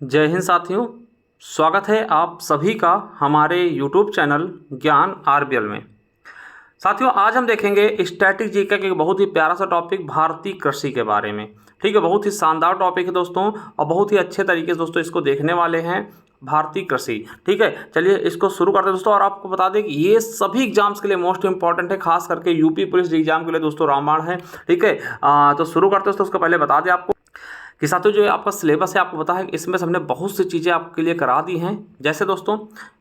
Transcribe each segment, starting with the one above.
जय हिंद साथियों। स्वागत है आप सभी का हमारे YouTube चैनल ज्ञान आरबीएल में। साथियों, आज हम देखेंगे स्टैटिक जीके का एक बहुत ही प्यारा सा टॉपिक भारतीय कृषि के बारे में। ठीक है, बहुत ही शानदार टॉपिक है दोस्तों, और बहुत ही अच्छे तरीके से दोस्तों इसको देखने वाले हैं। भारतीय कृषि, ठीक है, चलिए इसको शुरू करते हैं दोस्तों। और आपको बता दें कि ये सभी एग्जाम्स के लिए मोस्ट इंपॉर्टेंट है, खास करके यूपी पुलिस एग्जाम के लिए दोस्तों रामबाण है। ठीक है, तो शुरू करते हैं दोस्तों। उसको पहले बता दें आपको कि साथियों जो आपका सिलेबस है, आपको पता है इसमें से हमने बहुत सी चीज़ें आपके लिए करा दी हैं। जैसे दोस्तों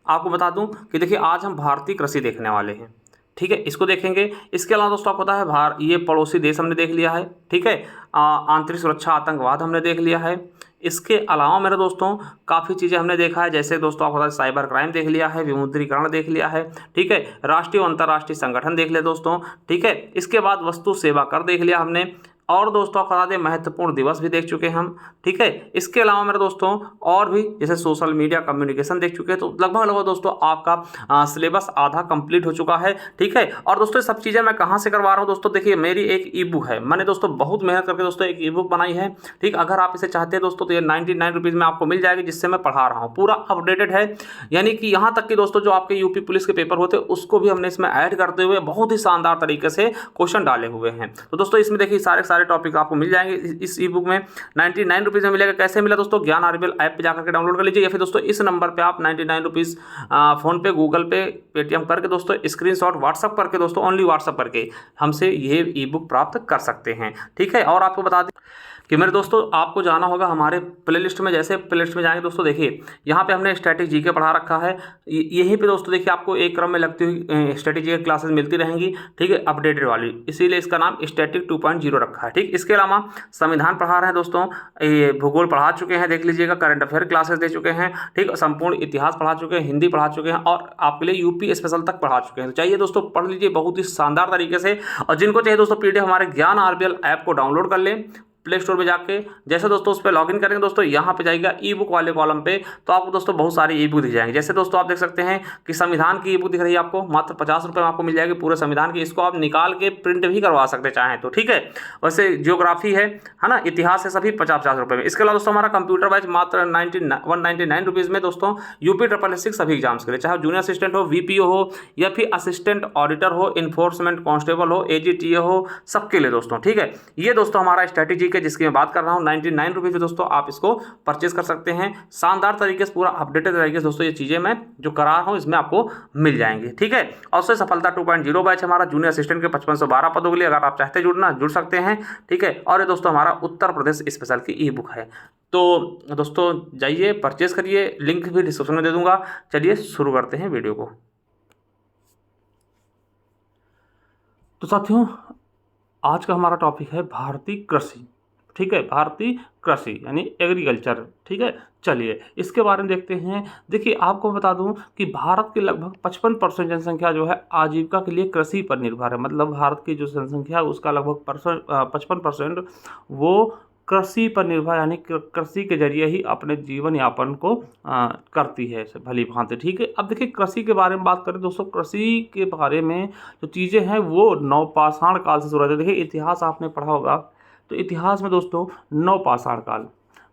आपको बता दूं कि देखिए, आज हम भारतीय कृषि देखने वाले हैं। ठीक है, इसको देखेंगे। इसके अलावा दोस्तों आपको पता है ये पड़ोसी देश हमने देख लिया है। ठीक है, आंतरिक सुरक्षा, आतंकवाद हमने देख लिया है। इसके अलावा मेरे दोस्तों काफ़ी चीज़ें हमने देखा है। जैसे दोस्तों आपको पता है साइबर क्राइम देख लिया है, विमुद्रीकरण देख लिया है। ठीक है, राष्ट्रीय और अंतर्राष्ट्रीय संगठन देख लिया दोस्तों। ठीक है, इसके बाद वस्तु सेवा कर देख लिया हमने। और दोस्तों आपको बता दें महत्वपूर्ण दिवस भी देख चुके हैं हम। ठीक है, इसके अलावा मेरे दोस्तों और भी जैसे सोशल मीडिया कम्युनिकेशन देख चुके हैं। तो लगभग दोस्तों आपका सिलेबस आधा कंप्लीट हो चुका है। ठीक है, और दोस्तों ये सब चीज़ें मैं कहाँ से करवा रहा हूँ दोस्तों, देखिए मेरी एक ई बुक है। मैंने दोस्तों बहुत मेहनत करके दोस्तों एक ई बुक बनाई है। ठीक, अगर आप इसे चाहते हैं दोस्तों तो ये 99 रुपीज़ में आपको मिल जाएगी, जिससे मैं पढ़ा रहा हूँ। पूरा अपडेटेड है, यानी कि यहाँ तक कि दोस्तों जो आपके यूपी पुलिस के पेपर होते हैं उसको भी हमने इसमें ऐड करते हुए बहुत ही शानदार तरीके से क्वेश्चन डाले हुए हैं। तो दोस्तों इसमें देखिए सारे टॉपिक आपको मिल जाएंगे इस ई बुक में। 99 रुपीज़ में मिलेगा। कैसे मिला दोस्तों? ज्ञान आरबीएल ऐप पे जाकर के डाउनलोड कर लीजिए, या फिर दोस्तों इस नंबर पे आप 99 रुपीज़ फोन पे, गूगल पे, पेटीएम करके दोस्तों स्क्रीनशॉट व्हाट्सअप करके दोस्तों ओनली व्हाट्सअप करके हमसे ये ई बुक प्राप्त कर सकते हैं। ठीक है, और आपको बता दें कि मेरे दोस्तों आपको जाना होगा हमारे प्लेलिस्ट में। जैसे प्लेलिस्ट में जाएंगे दोस्तों, देखिए यहाँ पे हमने स्टैटिक जीके पढ़ा रखा है। यहीं पे दोस्तों देखिए आपको एक क्रम में लगती हुई स्टैटिक जीके क्लासेस मिलती रहेंगी। ठीक है, अपडेटेड वाली, इसीलिए इसका नाम स्टैटिक 2.0 रखा है। ठीक, इसके अलावा संविधान पढ़ा रहे हैं दोस्तों, ये भूगोल पढ़ा चुके हैं, देख लीजिएगा, करंट अफेयर क्लासेस दे चुके हैं। ठीक, संपूर्ण इतिहास पढ़ा चुके हैं, हिंदी पढ़ा चुके हैं, और आपके लिए यूपी स्पेशल तक पढ़ा चुके हैं। तो चाहिए दोस्तों पढ़ लीजिए बहुत ही शानदार तरीके से। और जिनको चाहिए दोस्तों पीडीएफ, हमारे ज्ञान आरबीएल ऐप को डाउनलोड कर लें प्ले स्टोर में जाके। जैसे दोस्तों उस पर लॉगिन करेंगे दोस्तों, यहाँ पे जाएगा ई बुक वाले कॉलम पे, तो आपको दोस्तों बहुत सारी ई बुक दिख जाएंगे। जैसे दोस्तों आप देख सकते हैं कि संविधान की ई बुक दिख रही है आपको, मात्र 50 रुपये में आपको मिल जाएगी पूरे संविधान की। इसको आप निकाल के प्रिंट भी करवा सकते चाहें तो। ठीक है, वैसे जियोग्राफी है ना, इतिहास है, सभी 50-50 रुपये में। इसके अलावा दोस्तों हमारा कंप्यूटर बैच मात्र 199 रुपीज़ में दोस्तों यूपी 666 सभी एग्जाम्स के लिए, चाहे जूनियर असिस्टेंट हो, वीपीओ हो, या फिर असिस्टेंट ऑडिटर हो, इन्फोर्समेंट कांस्टेबल हो, एजीटीए हो, सबके लिए दोस्तों। ठीक है, ये दोस्तों हमारा स्ट्रेटेजी है जिसकी मैं बात कर रहा हूँ। 99 रुपीज़ में दोस्तों आप इसको परचेज कर सकते हैं। शानदार तरीके से, पूरा अपडेटेड तरीके से दोस्तों ये चीज़ें मैं जो करा रहा हूँ इसमें आपको मिल जाएंगी। ठीक है, और उससे सफलता 2.0 बैच हमारा जूनियर असिस्टेंट के 5512 पदों के लिए, अगर आप चाहते जुड़ना जुड़ सकते हैं। ठीक है, और ये दोस्तों हमारा उत्तर प्रदेश स्पेशल की ई बुक है। तो दोस्तों जाइए परचेज करिए, लिंक भी डिस्क्रिप्शन में दे दूंगा। चलिए शुरू करते हैं वीडियो को। तो साथियों आज का हमारा टॉपिक है भारतीय कृषि। ठीक है, भारतीय कृषि यानी एग्रीकल्चर। ठीक है, चलिए इसके बारे में देखते हैं। देखिए आपको बता दूं कि भारत की लगभग 55% जनसंख्या जो है आजीविका के लिए कृषि पर निर्भर है। मतलब भारत की जो जनसंख्या है उसका लगभग 55% वो कृषि पर निर्भर, यानी कृषि के जरिए ही अपने जीवन यापन को करती है भली भांति। ठीक है, अब देखिए कृषि के बारे में बात करें दोस्तों, कृषि के बारे में जो चीज़ें हैं वो नवपाषाण काल से शुरू होती है। देखिए इतिहास आपने पढ़ा होगा, तो इतिहास में दोस्तों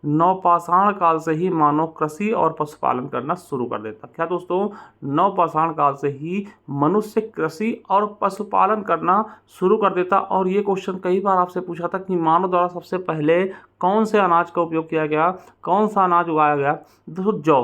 नवपाषाण काल से ही मानव कृषि और पशुपालन करना शुरू कर देता। क्या दोस्तों? नवपाषाण काल से ही मनुष्य कृषि और पशुपालन करना शुरू कर देता। और ये क्वेश्चन कई बार आपसे पूछा था कि मानव द्वारा सबसे पहले कौन से अनाज का उपयोग किया गया, कौन सा अनाज उगाया गया? दोस्तों जौ।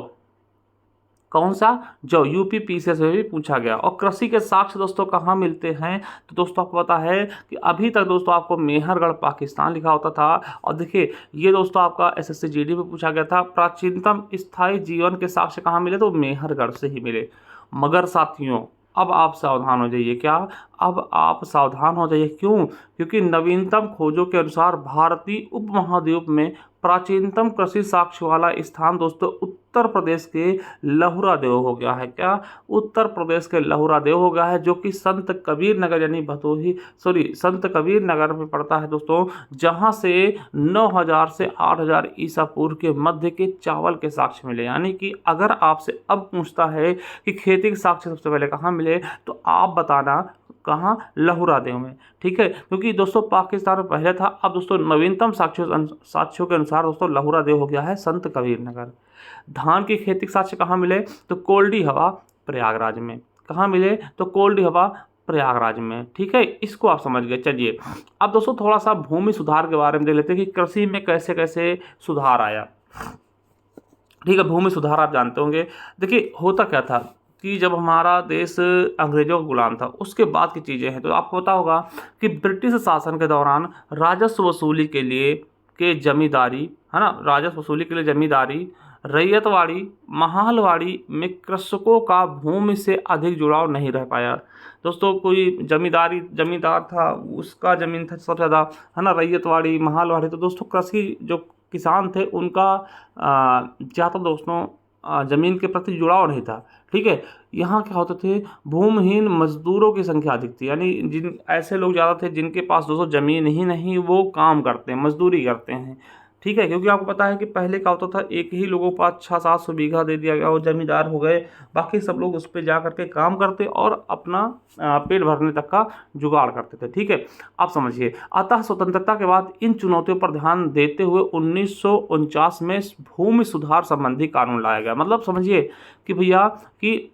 कौन सा? जौ। यूपी पीसीएस में भी पूछा गया। और कृषि के साक्ष्य दोस्तों कहाँ मिलते हैं? तो दोस्तों आपको पता है कि अभी तक दोस्तों आपको मेहरगढ़ पाकिस्तान लिखा होता था। और देखिए ये दोस्तों आपका एसएससी जीडी में पूछा गया था, प्राचीनतम स्थायी जीवन के साक्ष्य कहाँ मिले? तो मेहरगढ़ से ही मिले। मगर साथियों अब आप सावधान हो जाइए। क्या? अब आप सावधान हो जाइए। क्यों? क्योंकि नवीनतम खोजों के अनुसार भारतीय उपमहाद्वीप में प्राचीनतम कृषि साक्ष्य वाला स्थान दोस्तों उत्तर प्रदेश के लहुरा देव हो गया है। क्या? उत्तर प्रदेश के लहुरा देव हो गया है, जो कि संत कबीर नगर यानी संत कबीर नगर में पड़ता है दोस्तों, जहां से 9000 से 8000 ईसा पूर्व के मध्य के चावल के साक्ष्य मिले। यानी कि अगर आपसे अब पूछता है कि खेती के साक्ष्य सबसे पहले कहाँ मिले, तो आप बताना कहाँ, लहुरा देव में। ठीक है, क्योंकि दोस्तों पाकिस्तान में पहले था, अब दोस्तों नवीनतम साक्ष्यों के अनुसार दोस्तों लहुरा देव हो गया है संत कबीर नगर। धान की खेती के साक्ष्य कहाँ मिले, तो कोल्डी हवा प्रयागराज में। कहाँ मिले, तो कोल्डी हवा प्रयागराज में। ठीक है, इसको आप समझ गए। चलिए अब दोस्तों थोड़ा सा भूमि सुधार के बारे में देख लेते हैं कि कृषि में कैसे कैसे सुधार आया। ठीक है, भूमि सुधार आप जानते होंगे। देखिए होता क्या था कि जब हमारा देश अंग्रेजों का गुलाम था उसके बाद की चीज़ें हैं, तो आपको पता होगा कि ब्रिटिश शासन के दौरान राजस्व वसूली के लिए के जमींदारी, है ना, राजस्व वसूली के लिए जमींदारी, रैयतवाड़ी, महालवाड़ी में कृषकों का भूमि से अधिक जुड़ाव नहीं रह पाया। दोस्तों कोई जमींदार था, उसका ज़मीन था सबसे ज़्यादा, है ना, रैयतवाड़ी, महालवाड़ी। तो दोस्तों कृषि जो किसान थे उनका ज़्यादा दोस्तों ज़मीन के प्रति जुड़ाव नहीं था। ठीक है, यहाँ क्या होते थे, भूमिहीन मजदूरों की संख्या अधिक थी, यानी जिन ऐसे लोग ज़्यादा थे जिनके पास दोस्तों ज़मीन ही नहीं, वो काम करते हैं, मजदूरी करते हैं। ठीक है, क्योंकि आपको पता है कि पहले क्या होता था, एक ही लोगों के पास 600-700 बीघा दे दिया गया, वो जमींदार हो गए, बाकी सब लोग उस पर जा करके काम करते और अपना पेट भरने तक का जुगाड़ करते थे। ठीक है, आप समझिए। अतः स्वतंत्रता के बाद इन चुनौतियों पर ध्यान देते हुए 1949 में भूमि सुधार संबंधी कानून लाया गया। मतलब समझिए कि भैया कि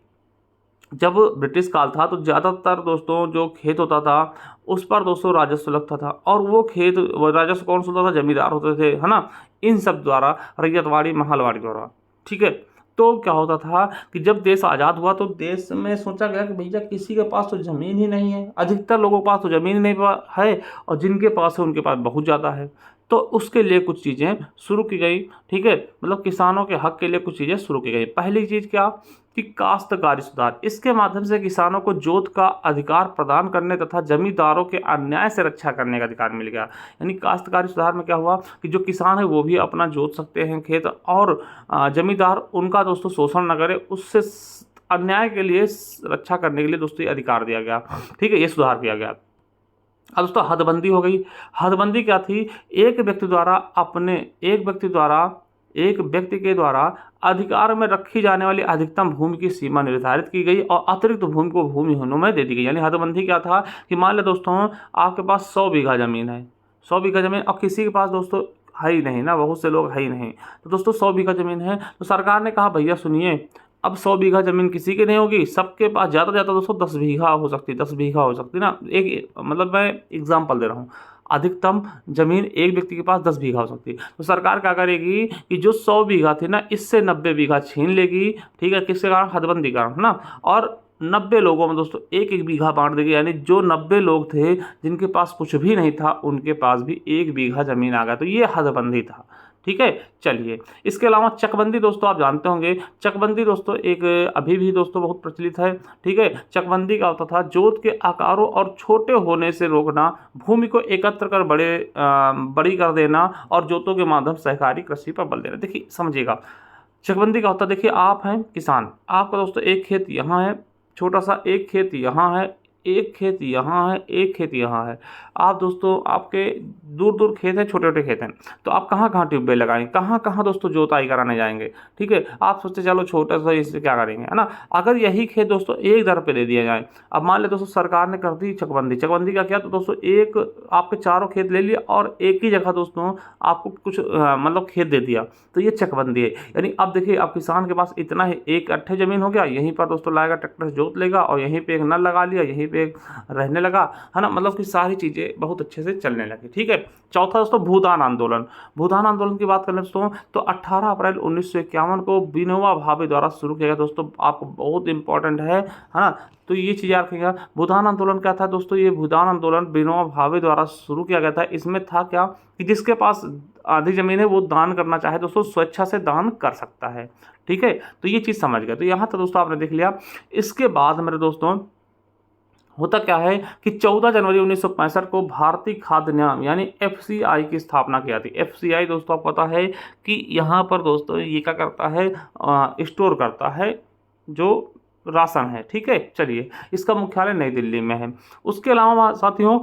जब ब्रिटिश काल था तो ज़्यादातर दोस्तों जो खेत होता था उस पर दोस्तों राजस्व लगता था, और वो राजस्व कौन सा होता था, जमींदार होते थे, है ना, इन सब द्वारा, रैयतवाड़ी, महालवाड़ी द्वारा। ठीक है, तो क्या होता था कि जब देश आज़ाद हुआ तो देश में सोचा गया कि भैया किसी के पास तो ज़मीन ही नहीं है, अधिकतर लोगों के पास तो ज़मीन नहीं है, और जिनके पास है उनके पास बहुत ज़्यादा है। तो उसके लिए कुछ चीज़ें शुरू की गई। ठीक है, मतलब किसानों के हक के लिए कुछ चीज़ें शुरू की गई। पहली चीज़ क्या, कि काश्तकारी सुधार। इसके माध्यम से किसानों को जोत का अधिकार प्रदान करने तथा जमींदारों के अन्याय से रक्षा करने का अधिकार मिल गया। यानी काश्तकारी सुधार में क्या हुआ कि जो किसान है वो भी अपना जोत सकते हैं खेत, और जमींदार उनका दोस्तों शोषण न करे, उससे अन्याय के लिए रक्षा करने के लिए दोस्तों ये अधिकार दिया गया। ठीक है, ये सुधार किया गया। अब दोस्तों हदबंदी हो गई। हदबंदी क्या थी, एक व्यक्ति के द्वारा अधिकार में रखी जाने वाली अधिकतम भूमि की सीमा निर्धारित की गई और अतिरिक्त भूमि को भूमिहीनों में दे दी गई। यानी हदबंदी क्या था कि मान लो दोस्तों आपके पास 100 बीघा ज़मीन है, 100 बीघा ज़मीन, और किसी के पास दोस्तों है ही नहीं ना, बहुत से लोग है ही नहीं, तो दोस्तों 100 बीघा ज़मीन है, तो सरकार ने कहा भैया सुनिए, अब 100 बीघा ज़मीन किसी की नहीं होगी, सबके पास ज़्यादा से ज़्यादा दोस्तों 10 बीघा हो सकती है, 10 बीघा हो सकती है ना। एक मतलब मैं एग्जांपल दे रहा हूँ, अधिकतम ज़मीन एक व्यक्ति के पास 10 बीघा हो सकती है। तो सरकार क्या करेगी कि जो 100 बीघा थी ना, इससे 90 बीघा छीन लेगी। ठीक है, किसके कारण, हदबंदी कारण ना, और 90 लोगों में दोस्तों एक एक बीघा बांट देगी। यानी जो 90 लोग थे जिनके पास कुछ भी नहीं था उनके पास भी 1 बीघा ज़मीन आ गया। तो ये हदबंदी था। ठीक है, चलिए इसके अलावा चकबंदी दोस्तों आप जानते होंगे। चकबंदी दोस्तों एक अभी भी दोस्तों बहुत प्रचलित है। ठीक है, चकबंदी का होता था जोत के आकारों और छोटे होने से रोकना, भूमि को एकत्र कर बड़ी कर देना, और जोतों के माध्यम सहकारी कृषि पर बल देना। देखिए समझिएगा, चकबंदी का होता है, देखिए आप हैं किसान, आपका दोस्तों एक खेत यहाँ है, छोटा सा एक खेत यहाँ है, एक खेत यहाँ है, एक खेत यहाँ है। आप दोस्तों आपके दूर दूर खेत हैं, छोटे छोटे खेत हैं, तो आप कहाँ कहाँ ट्यूबवेल लगाएंगे, कहाँ कहाँ दोस्तों जोताई कराने जाएंगे। ठीक है, आप सोचते चलो छोटा सा इससे क्या करेंगे, है ना। अगर यही खेत दोस्तों एक दर पे दे दिया जाए, अब मान ले दोस्तों सरकार ने कर दी चकबंदी। चकबंदी का क्या, तो दोस्तों एक आपके चारों खेत ले लिया और एक ही जगह दोस्तों आपको कुछ मतलब खेत दे दिया, तो ये चकबंदी है। यानी अब देखिए, अब किसान के पास इतना है, एक अट्ठे ज़मीन हो गया, यहीं पर दोस्तों लाएगा ट्रैक्टर से जोत लेगा, और यहीं पे एक नल लगा लिया, यहीं पे रहने लगा, है ना। मतलब कि सारी चीज़ें बहुत अच्छे से चलने लगी। ठीक है, चौथा दोस्तों भूदान आंदोलन। भूदान आंदोलन की बात करें दोस्तों तो 18 अप्रैल 1951 को विनोबा भावे द्वारा शुरू किया गया। दोस्तों आपको बहुत इंपॉर्टेंट है ना, तो ये चीज़ याद रखिएगा। भूदान आंदोलन क्या था दोस्तों, ये भूदान आंदोलन विनोबा भावे द्वारा शुरू किया गया था। इसमें था क्या कि जिसके पास आधी ज़मीन है वो दान करना चाहे दोस्तों स्वेच्छा से दान कर सकता है। ठीक है, तो ये चीज़ समझ गए। तो यहाँ तक दोस्तों आपने देख लिया। इसके बाद मेरे दोस्तों होता क्या है कि 14 जनवरी 1965 को भारतीय खाद्य निगम यानी एफसीआई की स्थापना की जाती है। एफसीआई दोस्तों आपको पता है कि यहाँ पर दोस्तों ये क्या करता है, स्टोर करता है जो राशन है। ठीक है, चलिए इसका मुख्यालय नई दिल्ली में है। उसके अलावा साथियों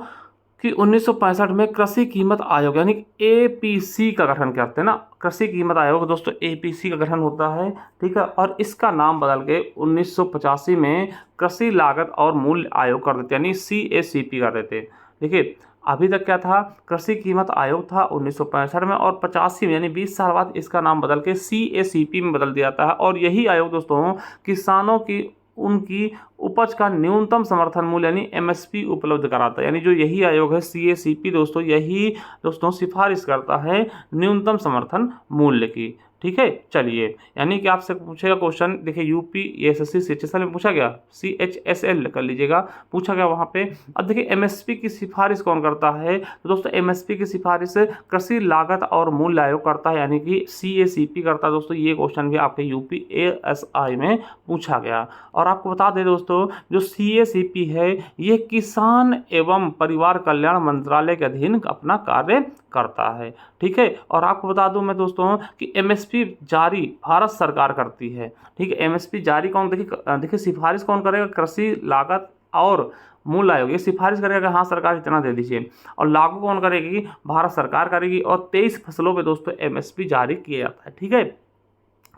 कि 1965 में कृषि कीमत आयोग यानी एपीसी का गठन करते हैं ना। कृषि कीमत आयोग दोस्तों एपीसी का गठन होता है, ठीक है। और इसका नाम बदल के 1985 में कृषि लागत और मूल्य आयोग कर देते, यानी CACP कर देते। देखिए अभी तक क्या था, कृषि कीमत आयोग था 1965 में, और 85 में यानी 20 साल बाद इसका नाम बदल के CACP में बदल दिया जाता है। और यही आयोग दोस्तों किसानों की उनकी उपज का न्यूनतम समर्थन मूल्य यानी MSP उपलब्ध कराता है। यानी जो यही आयोग है CACP दोस्तों, यही दोस्तों सिफारिश करता है न्यूनतम समर्थन मूल्य की, ठीक है। चलिए, यानी कि आपसे पूछेगा क्वेश्चन, देखिए यूपी SSC CHSL में पूछा गया, CHSL कर लीजिएगा, पूछा गया वहाँ पे। अब देखिए MSP की सिफारिश कौन करता है, तो दोस्तों MSP की सिफारिश कृषि लागत और मूल्य आयोग करता है, यानी कि CACP करता है दोस्तों। ये क्वेश्चन भी आपके यूपी ASI में पूछा गया। और आपको बता दें दोस्तों, जो CACP है ये किसान एवं परिवार कल्याण मंत्रालय के अधीन अपना कार्य करता है, ठीक है। और आपको बता दूं मैं दोस्तों कि MSP जारी भारत सरकार करती है, ठीक है। MSP जारी कौन, देखिए सिफारिश कौन करेगा, कृषि लागत और मूल्य आयोग ये सिफारिश करेगा कि हाँ सरकार इतना दे दीजिए, और लागू कौन करेगी, भारत सरकार करेगी। और 23 फसलों पे दोस्तों MSP जारी किया जाता है, ठीक है।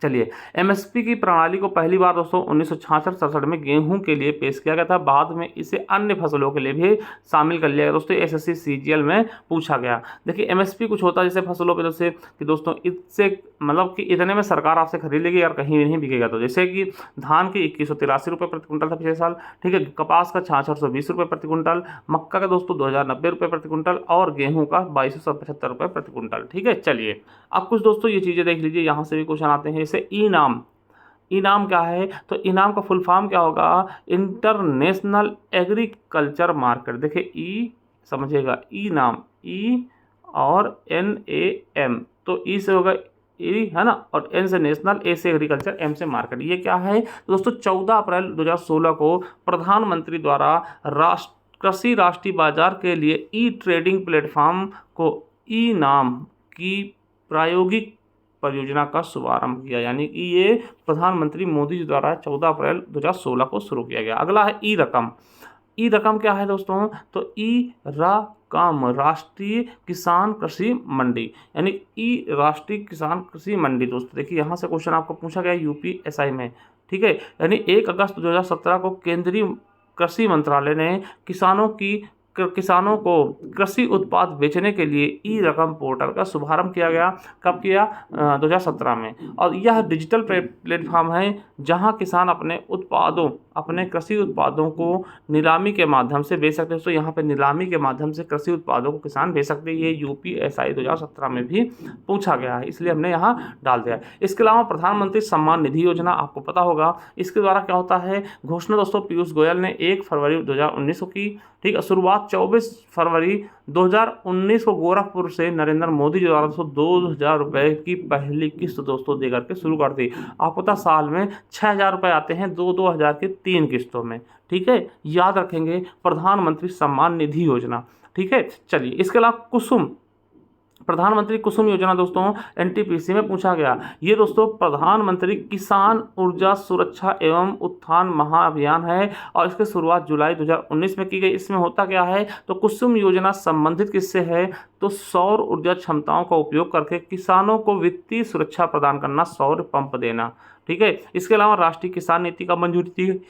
चलिए, MSP की प्रणाली को पहली बार दोस्तों 1966-67 में गेहूं के लिए पेश किया गया था। बाद में इसे अन्य फसलों के लिए भी शामिल कर लिया गया दोस्तों। SSC CGL में पूछा गया। देखिए MSP कुछ होता है जैसे फसलों पे, जैसे कि दोस्तों इससे मतलब कि इतने में सरकार आपसे खरीद लेगी और कहीं भी नहीं बिकेगा। तो जैसे कि धान के 2183 रुपये प्रति कुंटल था पिछले साल, ठीक है। कपास का 6620 रुपये प्रति कुंटल, मक्का का दोस्तों 2090 रुपये प्रति कुंटल, और गेहूँ का 2275 रुपये प्रति कुंटल, ठीक है। चलिए, अब कुछ दोस्तों ये चीज़ें देख लीजिए, यहाँ से भी क्वेश्चन आते हैं। जैसे इनाम, इनाम क्या है, तो इनाम का फुल फॉर्म क्या होगा, इंटरनेशनल एग्रीकल्चर मार्केट। देखिए ई समझिएगा, इनाम ई और NAM, तो ई से होगा ई है ना, और N से नेशनल, A से एग्रीकल्चर, M से मार्केट। ये क्या है तो दोस्तों 14 अप्रैल 2016 को प्रधानमंत्री द्वारा कृषि राष्ट्रीय बाजार के लिए E-ट्रेडिंग प्लेटफॉर्म को ई नाम की प्रायोगिक परियोजना का शुभारंभ किया। यानी कि ये प्रधानमंत्री मोदी जी द्वारा 14 अप्रैल 2016 को शुरू किया गया। अगला है ई रकम। ई रकम क्या है दोस्तों, तो ई रकम राष्ट्रीय किसान कृषि मंडी, यानी ई राष्ट्रीय किसान कृषि मंडी। दोस्तों देखिए यहाँ से क्वेश्चन आपको पूछा गया UPSI में, ठीक है। यानी 1 अगस्त 2017 को केंद्रीय कृषि मंत्रालय ने किसानों को कृषि उत्पाद बेचने के लिए ई रकम पोर्टल का शुभारंभ किया गया। कब किया, 2017 में। और यह डिजिटल प्लेटफॉर्म है जहां किसान अपने कृषि उत्पादों को नीलामी के माध्यम से बेच सकते हैं। तो यहाँ पे नीलामी के माध्यम से कृषि उत्पादों को किसान बेच सकते हैं। ये UPSI 2017 में भी पूछा गया है, इसलिए हमने यहाँ डाल दिया। इसके अलावा प्रधानमंत्री सम्मान निधि योजना आपको पता होगा, इसके द्वारा क्या होता है, घोषणा दोस्तों पीयूष गोयल ने 1 फरवरी 2019 को की, ठीक है। शुरुआत 24 फरवरी 2019 को गोरखपुर से नरेंद्र मोदी जी द्वारा 2000 रुपये की पहली किस्त दोस्तों दे करके शुरू कर दी। आपको पता साल में 6000 रुपये आते हैं, 2000 की 3 किस्तों में, ठीक है। याद रखेंगे प्रधानमंत्री सम्मान निधि योजना, ठीक है। चलिए, इसके अलावा कुसुम, प्रधानमंत्री कुसुम योजना दोस्तों NTPC में पूछा गया। ये दोस्तों प्रधानमंत्री किसान ऊर्जा सुरक्षा एवं उत्थान महाअभियान है, और इसकी शुरुआत जुलाई 2019 में की गई। इसमें होता क्या है, तो कुसुम योजना संबंधित किससे है, तो सौर ऊर्जा क्षमताओं का उपयोग करके किसानों को वित्तीय सुरक्षा प्रदान करना, सौर पंप देना, ठीक है। इसके अलावा राष्ट्रीय किसान नीति का मंजूरी दी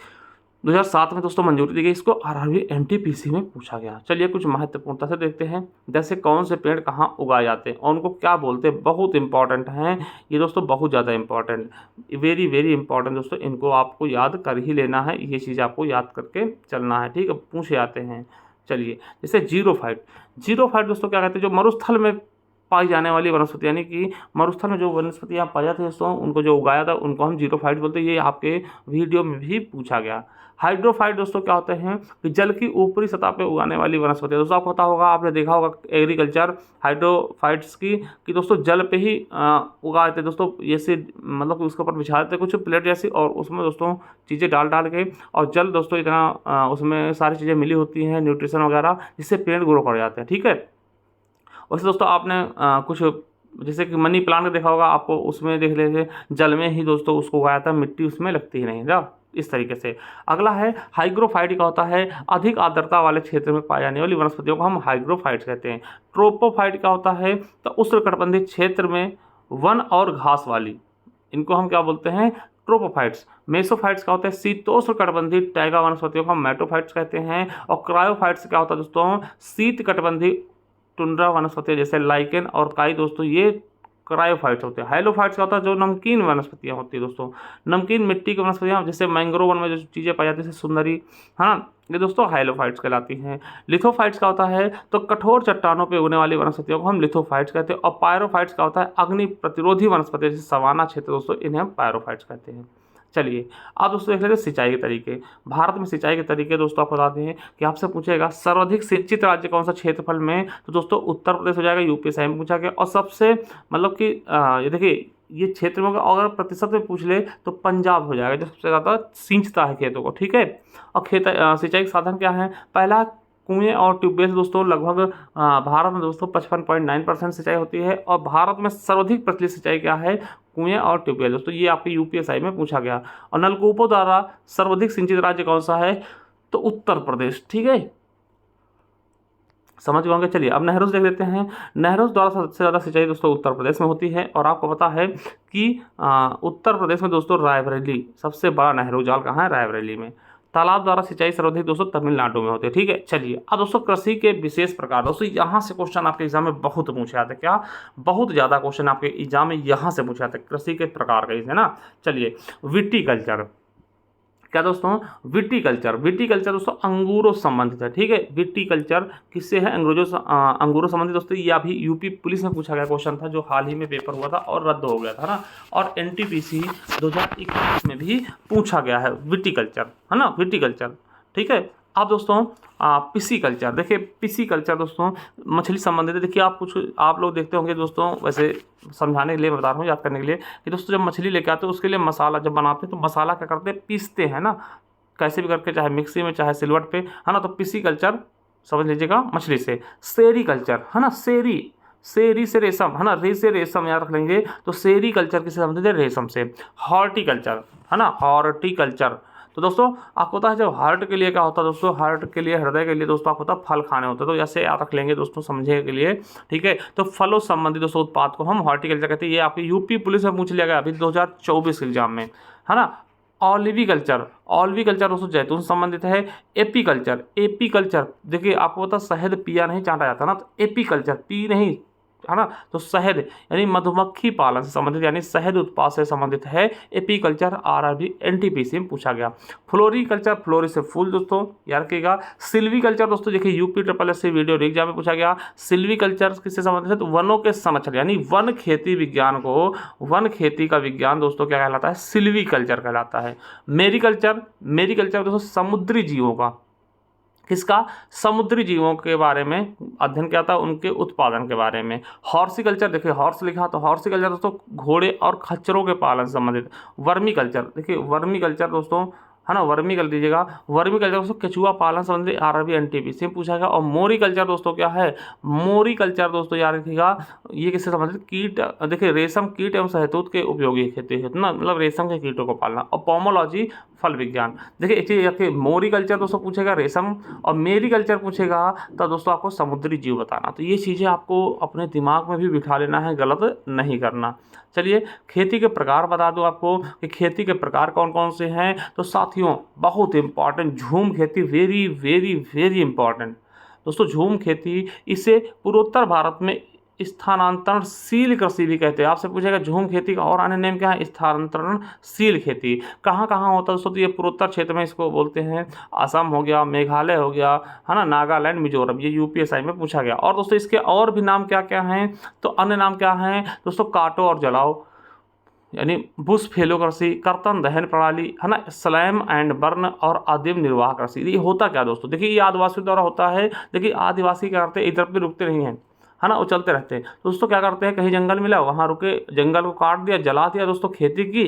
2007 में दोस्तों मंजूरी दी गई। इसको RRB NTPC में पूछा गया। चलिए कुछ महत्वपूर्णता से देखते हैं, जैसे कौन से पेड़ कहाँ उगाए जाते हैं और उनको क्या बोलते हैं, बहुत इंपॉर्टेंट हैं ये दोस्तों, बहुत ज़्यादा इंपॉर्टेंट, वेरी वेरी इंपॉर्टेंट दोस्तों। इनको आपको याद कर ही लेना है, ये चीज़ आपको याद करके चलना है, ठीक है। पूछे जाते हैं। चलिए, जैसे जीरोफाइट दोस्तों क्या कहते हैं, जो मरुस्थल में पाई जाने वाली वनस्पति, यानी कि मरुस्थल में जो वनस्पतियाँ पाई जाती है दोस्तों, उनको जो उगाया था उनको हम जीरोफाइट बोलते हैं। ये आपके वीडियो में भी पूछा गया। हाइड्रोफाइट दोस्तों क्या होते हैं, कि जल की ऊपरी सतह पे उगाने वाली वनस्पति। दोस्तों आपको पता होगा, आपने देखा होगा एग्रीकल्चर हाइड्रोफाइट्स की, कि दोस्तों जल पे ही उगाते दोस्तों, जैसे मतलब कि उसके ऊपर बिछा देते कुछ प्लेट जैसी, और उसमें दोस्तों चीज़ें डाल के, और जल दोस्तों इतना उसमें सारी चीज़ें मिली होती हैं, न्यूट्रिशन वगैरह, जिससे पेड़ ग्रो कर जाते हैं, ठीक है। वैसे दोस्तों आपने कुछ जैसे कि मनी प्लांट देखा होगा, आपको उसमें देख लेते जल में ही दोस्तों उसको उगाया था, मिट्टी उसमें लगती ही नहीं ना, इस तरीके से। अगला है हाइग्रोफाइट का होता है अधिक आर्द्रता वाले क्षेत्र में पाई जाने वाली वनस्पतियों को हम हाइग्रोफाइट्स कहते हैं। ट्रोपोफाइट का होता है तो उष्णकटिबंधीय क्षेत्र में वन और घास वाली, इनको हम क्या बोलते हैं, ट्रोपोफाइट्स। मेसोफाइट्स का होता है शीतोष्ण कटिबंधीय टैगा वनस्पतियों को हम मेट्रोफाइट्स कहते हैं। और क्रायोफाइट्स क्या होता है दोस्तों, शीत कटिबंधीय टुंड्रा वनस्पतियाँ जैसे लाइकेन और काई दोस्तों, ये क्रायोफाइट्स होते हैं। हाइलोफाइट्स का होता है जो नमकीन वनस्पतियाँ होती है दोस्तों, नमकीन मिट्टी की वनस्पतियाँ जैसे मैंग्रोव वन में जो चीज़ें पाई जाती है जैसे सुंदरी, हाँ, ये दोस्तों हाइलोफाइट्स कहलाती हैं। लिथोफाइट्स का होता है तो कठोर चट्टानों पे उगने वाली वनस्पतियों को हम लिथोफाइट्स कहते हैं। और पायरोफाइट्स का होता है अग्नि प्रतिरोधी वनस्पति जैसे सवाना क्षेत्र दोस्तों, इन्हें हम पायरोफाइट्स कहते हैं। चलिए अब दोस्तों देख लेते हैं सिंचाई के तरीके। भारत में सिंचाई के तरीके दोस्तों आपको बताते हैं कि आपसे पूछेगा सर्वाधिक सिंचित राज्य कौन सा क्षेत्रफल में, तो दोस्तों उत्तर प्रदेश हो जाएगा, यूपीएसआई में पूछा गया। और सबसे मतलब कि ये देखिए ये क्षेत्र में अगर प्रतिशत में पूछ ले तो पंजाब हो जाएगा जो सबसे ज़्यादा सिंचता है खेतों को, ठीक है। और सिंचाई के साधन क्या है, पहला कुएं और ट्यूबवेल दोस्तों लगभग भारत में दोस्तों 55.9% सिंचाई होती है। और भारत में सर्वाधिक प्रचलित सिंचाई क्या है, कुएं और ट्यूबवेल दोस्तों, ये आपके यूपीएसआई में पूछा गया। और नलकूपों द्वारा सर्वाधिक सिंचित राज्य कौन सा है, तो उत्तर प्रदेश, ठीक है, समझ गए। चलिए अब नहरों से देख लेते हैं। नहरों द्वारा सबसे ज़्यादा सिंचाई दोस्तों उत्तर प्रदेश में होती है। और आपको पता है कि उत्तर प्रदेश में दोस्तों रायबरेली सबसे बड़ा नहरों जाल कहाँ है, रायबरेली में। तालाब द्वारा सिंचाई सर्वाधिक दोस्तों तमिलनाडु में होती है, ठीक है। चलिए अब दोस्तों कृषि के विशेष प्रकार दोस्तों, यहाँ से क्वेश्चन आपके एग्जाम में बहुत पूछे जाते हैं, क्या बहुत ज़्यादा क्वेश्चन आपके एग्जाम में यहाँ से पूछे जाते हैं कृषि के प्रकार का, है ना। चलिए विटीकल्चर क्या दोस्तों, विटीकल्चर, विटीकल्चर दोस्तों अंगूरों से संबंधित है, ठीक है। विटीकल्चर किससे है, अंगूरों संबंधित दोस्तों। ये अभी यूपी पुलिस में पूछा गया क्वेश्चन था जो हाल ही में पेपर हुआ था और रद्द हो गया था ना। और एनटीपीसी 2021 में भी पूछा गया है विटीकल्चर, है ना, विटीकल्चर, ठीक है। अब दोस्तों पिसीकल्चर, देखिए पिसीकल्चर दोस्तों मछली संबंधित है। देखिए आप लोग देखते होंगे दोस्तों, वैसे समझाने के लिए बता रहा हूँ, याद करने के लिए कि दोस्तों जब मछली लेके आते हैं उसके लिए मसाला जब बनाते हैं तो मसाला क्या करते हैं, पीसते हैं ना, कैसे भी करके, चाहे मिक्सी में चाहे सिलवट पे, है ना। तो पिसीकल्चर समझ लीजिएगा मछली से। सेरीकल्चर, है ना, सेरी से रेशम, है ना, रे से रेशम याद रख लेंगे। तो सेरीकल्चर किससे संबंधित है, रेशम से। हॉर्टिकल्चर, है ना, हॉर्टिकल्चर, तो दोस्तों आपको पता है जब हार्ट के लिए क्या होता है दोस्तों, हार्ट के लिए, हृदय के लिए दोस्तों आपको पता है फल खाने होते हैं, तो ऐसे याद रख लेंगे दोस्तों समझने के लिए, ठीक है। तो फलों संबंधित दोस्तों उत्पाद को हम हॉर्टिकल्चर कहते हैं। ये आपके यूपी पुलिस में पूछ लिया गया अभी 2024 के एग्जाम में, है ना। ऑलिविकल्चर, ऑलिविकल्चर दोस्तों जैतून संबंधित है। एपीकल्चर, एपीकल्चर देखिए आपको पता शहद पिया नहीं चाटा जाता ना, तो एपीकल्चर पी नहीं, है ना, तो शहद यानी मधुमक्खी पालन से संबंधित यानी शहद उत्पाद से संबंधित है एपीकल्चर। आरआरबी एनटीपीसी में पूछा गया। फ्लोरिकल्चर, फ्लोरी से फूल दोस्तों याद रखिएगा। सिल्वीकल्चर दोस्तों देखिए यूपी SSC वीडियो एग्जाम में पूछा गया। सिल्वीकल्चर किससे संबंधित है, तो वनों के संरक्षण यानी वन खेती विज्ञान को, वन खेती का विज्ञान दोस्तों क्या कहलाता है, सिल्वीकल्चर कहलाता है। मेरीकल्चर, मेरीकल्चर दोस्तों समुद्री जीवों का, किसका, समुद्री जीवों के बारे में अध्ययन किया था, उनके उत्पादन के बारे में। हॉर्सिकल्चर देखिए हॉर्स लिखा तो हॉर्सिकल्चर दोस्तों घोड़े और खच्चरों के पालन से संबंधित। वर्मीकल्चर देखिए वर्मीकल्चर दोस्तों, है ना, वर्मी कर दीजिएगा। वर्मीकल्चर दोस्तों केचुआ पालन संबंधी आरआरबी एनटीपीसी में पूछा गया। और मोरीकल्चर दोस्तों क्या है, मोरीकल्चर दोस्तों याद रखिएगा ये किससे संबंधित, कीट, देखिए रेशम कीट एवं शहतूत के उपयोगी खेती है ना, मतलब रेशम के कीटों को पालना। और पोमोलॉजी फल विज्ञान, देखिए एक चीज़ रखिए, मोरीकल्चर दोस्तों पूछेगा रेशम और मेरीकल्चर पूछेगा तो दोस्तों आपको समुद्री जीव बताना। तो ये चीज़ें आपको अपने दिमाग में भी बिठा लेना है, गलत नहीं करना। चलिए खेती के प्रकार बता दूं आपको कि खेती के प्रकार कौन कौन से हैं। तो साथियों बहुत इंपॉर्टेंट झूम खेती, वेरी वेरी वेरी इंपॉर्टेंट दोस्तों। झूम खेती इसे पूर्वोत्तर भारत में स्थानांतरणशील कृषि भी कहते हैं। आपसे पूछेगा झूम खेती का और अन्य नेम क्या है, स्थानांतरणशील खेती। कहाँ कहाँ होता है दोस्तों, तो ये पूर्वोत्तर क्षेत्र में इसको बोलते हैं। असम हो गया, मेघालय हो गया, है ना, नागालैंड, मिजोरम, ये यूपीएसआई में पूछा गया। और दोस्तों इसके और भी नाम क्या क्या हैं, तो अन्य नाम क्या हैं दोस्तों, काटो और जलाओ यानी बुश फेलो कृषि, कर्तन दहन प्रणाली, है ना, स्लैम एंड बर्न और आदिम निर्वाह कृषि। ये होता क्या दोस्तों, देखिए ये आदिवासियों द्वारा होता है। देखिए आदिवासी क्या करते हैं, इधर पे रुकते नहीं हैं, है ना, वो चलते रहते हैं। दोस्तों क्या करते हैं, कहीं जंगल मिला वहाँ रुके, जंगल को काट दिया, जला दिया दोस्तों, खेती की,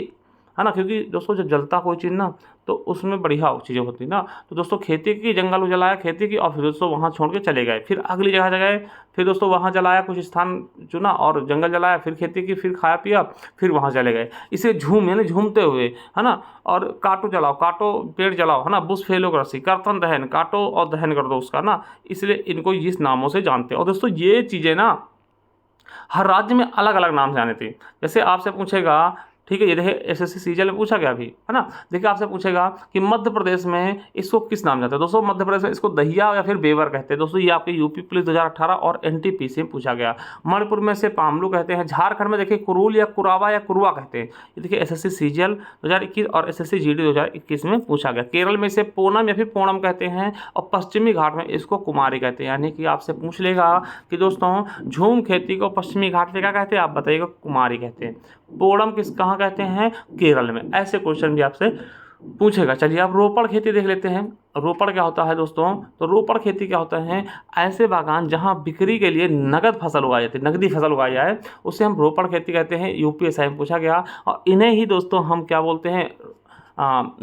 है ना, क्योंकि दोस्तों जब जलता कोई चीज़ ना तो उसमें बढ़िया चीज़ें होती है ना। तो दोस्तों खेती की जंगल को जलाया, खेती की, और फिर दोस्तों वहाँ छोड़ के चले गए, फिर अगली जगह गए, फिर दोस्तों वहाँ जलाया, कुछ स्थान चुना और जंगल जलाया, फिर खेती की, फिर खाया पिया, फिर वहाँ चले गए। इसे झूम यानी झूमते हुए, है ना। और काटो जलाओ, काटो पेड़ जलाओ, है ना, बुश फेलो रस्सी, कर्तन दहन, काटो और दहन कर दो उसका ना, इसलिए इनको इस नामों से जानते हैं। और दोस्तों ये चीज़ें ना हर राज्य में अलग अलग नाम से आने थे। जैसे आपसे पूछेगा, ठीक है, ये देखिए एसएससी सीजीएल में पूछा गया अभी, है ना। देखिए आपसे पूछेगा कि मध्य प्रदेश में इसको किस नाम जाता है। दोस्तों मध्य प्रदेश में इसको दहिया या फिर बेवर कहते हैं। दोस्तों ये आपके यूपी पुलिस 2018 और एनटीपीसी में पूछा गया। मणिपुर में से पामलू कहते हैं। झारखंड में देखिए कुरुल या कुरावा या कुरवा कहते हैं। ये देखिए एसएससी सीजीएल 2021 और एसएससी जीडी 2021 में पूछा गया। केरल में इसे पूनम या फिर पूनम कहते हैं, और पश्चिमी घाट में इसको कुमारी कहते हैं। यानी कि आपसे पूछ लेगा कि दोस्तों झूम खेती को पश्चिमी घाट पे क्या कहते हैं, आप बताइएगा कुमारी कहते हैं। पोड़म किस कहाँ कहते हैं, केरल में। ऐसे क्वेश्चन भी आपसे पूछेगा। चलिए आप रोपड़ खेती देख लेते हैं। रोपड़ क्या होता है दोस्तों, तो रोपड़ खेती क्या होता है, ऐसे बागान जहां बिक्री के लिए नगद फसल उगाई जाती है, नगदी फसल उगाई जाए, उसे हम रोपड़ खेती कहते हैं। यूपीएसआई में पूछा गया। और इन्हें ही दोस्तों हम क्या बोलते हैं,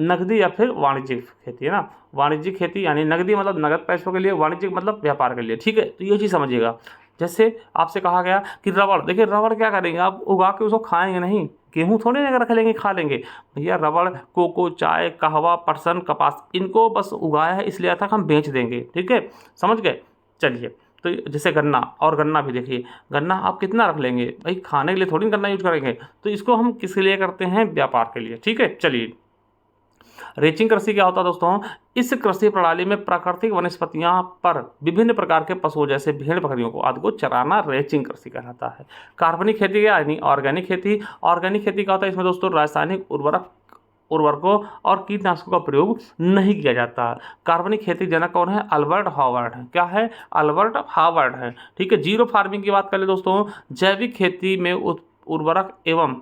नगदी या फिर वाणिज्यिक खेती, है ना। वाणिज्यिक खेती यानी नगदी मतलब नगद पैसों के लिए, वाणिज्यिक मतलब व्यापार के लिए, ठीक है। तो ये चीज़ समझिएगा। जैसे आपसे कहा गया कि रबड़, देखिए रबड़ क्या करेंगे आप, उगा के उसको खाएंगे नहीं, गेहूं थोड़ी ना रख लेंगे खा लेंगे भैया। रबड़, कोको, चाय, कहवा, पटसन, कपास, इनको बस उगाया है इसलिए था हम बेच देंगे, ठीक है, समझ गए। चलिए तो जैसे गन्ना, और गन्ना भी देखिए, गन्ना आप कितना रख लेंगे भाई, खाने के लिए थोड़ी गन्ना यूज करेंगे, तो इसको हम किस लिए करते हैं, व्यापार के लिए, ठीक है। चलिए रेचिंग कृषि क्या होता है दोस्तों, इस कृषि प्रणाली में प्राकृतिक वनस्पतियां पर विभिन्न प्रकार के पशुओं जैसे भेड़ बकरियों को आदि को चराना रेचिंग कृषि कहलाता है। कार्बनिक खेती क्या यानी ऑर्गेनिक खेती। ऑर्गेनिक खेती क्या होता है, इसमें दोस्तों रासायनिक उर्वरकों और कीटनाशकों का प्रयोग नहीं किया जाता। कार्बनिक खेती जनक कौन है, अल्बर्ट हावर्ड है। क्या है, अल्बर्ट हावर्ड है, ठीक है। जीरो फार्मिंग की बात करें दोस्तों, जैविक खेती में उर्वरक एवं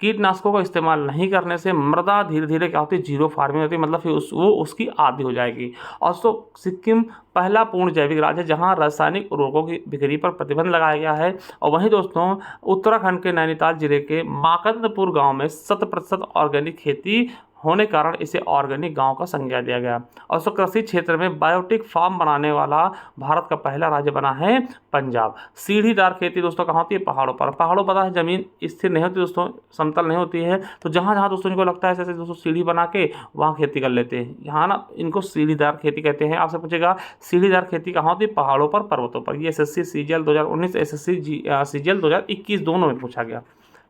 कीटनाशकों का इस्तेमाल नहीं करने से मृदा धीरे धीरे क्या होती है, जीरो फार्मिंग होती है, मतलब फिर वो उसकी आदी हो जाएगी। और तो सिक्किम पहला पूर्ण जैविक राज्य है जहां रासायनिक उर्वरकों की बिक्री पर प्रतिबंध लगाया गया है। और वहीं दोस्तों उत्तराखंड के नैनीताल जिले के माकंदपुर गांव में 100% ऑर्गेनिक खेती होने के कारण इसे ऑर्गेनिक गांव का संज्ञा दिया गया। और तो कृषि क्षेत्र में बायोटिक फार्म बनाने वाला भारत का पहला राज्य बना है पंजाब। सीढ़ीदार खेती दोस्तों कहाँ होती है, पहाड़ों पर। पहाड़ों पर है जमीन स्थिर नहीं होती दोस्तों, समतल नहीं होती है, तो जहाँ जहाँ दोस्तों इनको लगता है ऐसे दोस्तों सीढ़ी बना के वहाँ खेती कर लेते हैं। यहाँ ना इनको सीढ़ीदार खेती कहते हैं। आपसे पूछेगा सीढ़ीदार खेती कहाँ होती है, पहाड़ों पर, पर्वतों पर। ये एसएससी सीजीएल 2019, एसएससी सीजीएल 2021 दोनों में पूछा गया,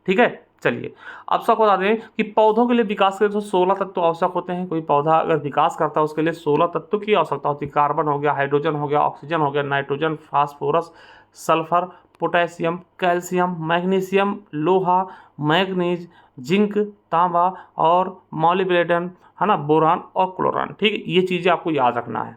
ठीक है। चलिए अब सबको बता दें कि पौधों के लिए विकास के लिए तो 16 तत्व आवश्यक होते हैं। कोई पौधा अगर विकास करता है उसके लिए 16 तत्व की आवश्यकता होती है। कार्बन हो गया, हाइड्रोजन हो गया, ऑक्सीजन हो गया, nitrogen, phosphorus, sulphur, potassium, calcium, magnesium, लोहा, मैग्नीज, जिंक, तांबा और मॉलिब्डेनम, है ना, बोरान और क्लोरान, ठीक है। ये चीज़ें आपको याद रखना है।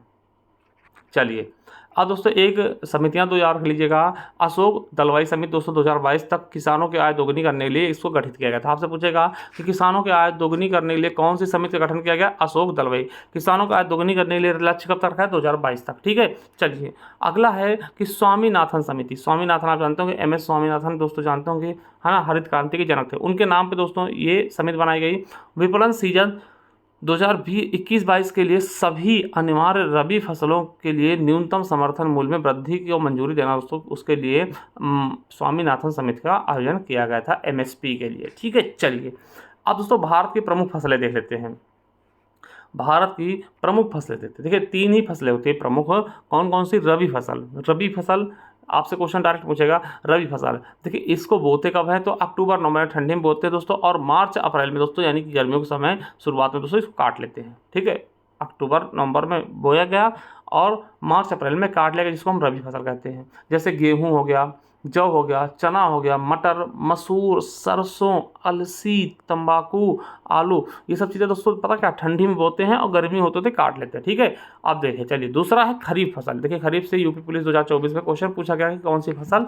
चलिए अब दोस्तों एक समितियां तो याद रख लीजिएगा। अशोक दलवाई समिति दोस्तों 2022 तक किसानों की आय दोगुनी करने के लिए इसको गठित किया गया था। आपसे पूछेगा कि किसानों की आय दोगुनी करने के लिए कौन सी समिति का गठन किया गया, अशोक दलवाई। किसानों का आय दोगुनी करने के लिए लक्ष्य कब तक रखा है, 2022 तक, ठीक है। चलिए अगला है कि स्वामीनाथन समिति। स्वामीनाथन आप जानते होंगे, MS स्वामीनाथन दोस्तों जानते होंगे, है ना, हरित क्रांति के जनक थे। उनके नाम पर दोस्तों ये समिति बनाई गई। विपणन सीजन 2021-22 के लिए सभी अनिवार्य रबी फसलों के लिए न्यूनतम समर्थन मूल्य में वृद्धि की मंजूरी देना दोस्तों, उसके लिए स्वामीनाथन समिति का आयोजन किया गया था MSP के लिए, ठीक है। चलिए अब दोस्तों भारत की प्रमुख फसलें देख लेते हैं। भारत की प्रमुख फसलें देखते हैं। देखिए 3 ही फसलें होती है प्रमुख, कौन कौन सी, रबी फसल। रबी फसल आपसे क्वेश्चन डायरेक्ट पूछेगा, रबी फसल देखिए इसको बोते कब है, तो अक्टूबर नवंबर ठंडी में बोते हैं दोस्तों, और मार्च अप्रैल में दोस्तों यानी कि गर्मियों के समय शुरुआत में दोस्तों इसको काट लेते हैं, ठीक है। अक्टूबर नवंबर में बोया गया और मार्च अप्रैल में काट लिया गया, जिसको हम रबी फसल कहते हैं। जैसे गेहूँ हो गया, जौ हो गया, चना हो गया, मटर, मसूर, सरसों, अलसी, तंबाकू, आलू, ये सब चीज़ें दोस्तों पता क्या ठंडी में बोते हैं और गर्मी होते थे काट लेते हैं, ठीक है। अब देखिए चलिए दूसरा है खरीफ फसल। देखिए खरीफ से यूपी पुलिस 2024 में क्वेश्चन पूछा गया कि कौन सी फसल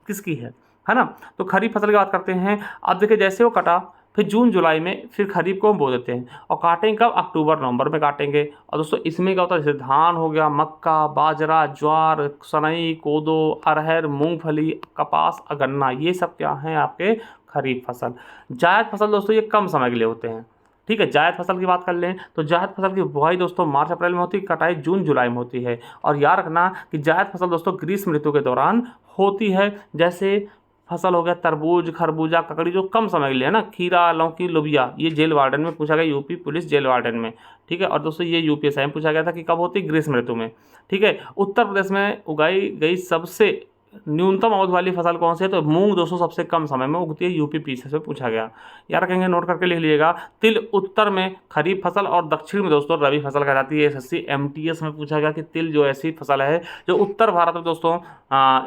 किसकी है ना। तो खरीफ फसल की बात करते हैं। अब देखिए जैसे वो कटा फिर जून जुलाई में फिर खरीफ को हम बो देते हैं और काटेंगे कब, अक्टूबर नवंबर में काटेंगे। और दोस्तों इसमें क्या होता है, जैसे धान हो गया, मक्का, बाजरा, ज्वार, सनई, कोदो, अरहर, मूंगफली, कपास, गन्ना, ये सब क्या हैं आपके खरीफ फसल। जायद फसल दोस्तों ये कम समय के लिए होते हैं। ठीक है, जायद फसल की बात कर लें तो जायद फसल की बुआई दोस्तों मार्च अप्रैल में होती है, कटाई जून जुलाई में होती है। और याद रखना कि जायद फसल दोस्तों ग्रीष्म ऋतु के दौरान होती है। जैसे फसल हो गया तरबूज, खरबूजा, ककड़ी, जो कम समय के लिए है ना, खीरा, लौकी, लोबिया, ये जेल वार्डन में पूछा गया, यूपी पुलिस जेल वार्डन में। ठीक है, और दोस्तों ये यूपीएसआई में पूछा गया था कि कब होती, ग्रीष्म ऋतु में। ठीक है, उत्तर प्रदेश में उगाई गई सबसे न्यूनतम अवधि वाली फसल कौन सी है, तो मूंग दोस्तों सबसे कम समय में उगती है, यूपी पीछे से पूछा गया। यार रखेंगे, नोट करके लिख लीजिएगा। तिल उत्तर में खरीफ फसल और दक्षिण में दोस्तों रबी फसल कहलाती है। एसएससी एमटीएस में पूछा गया कि तिल जो ऐसी फसल है जो उत्तर भारत में दोस्तों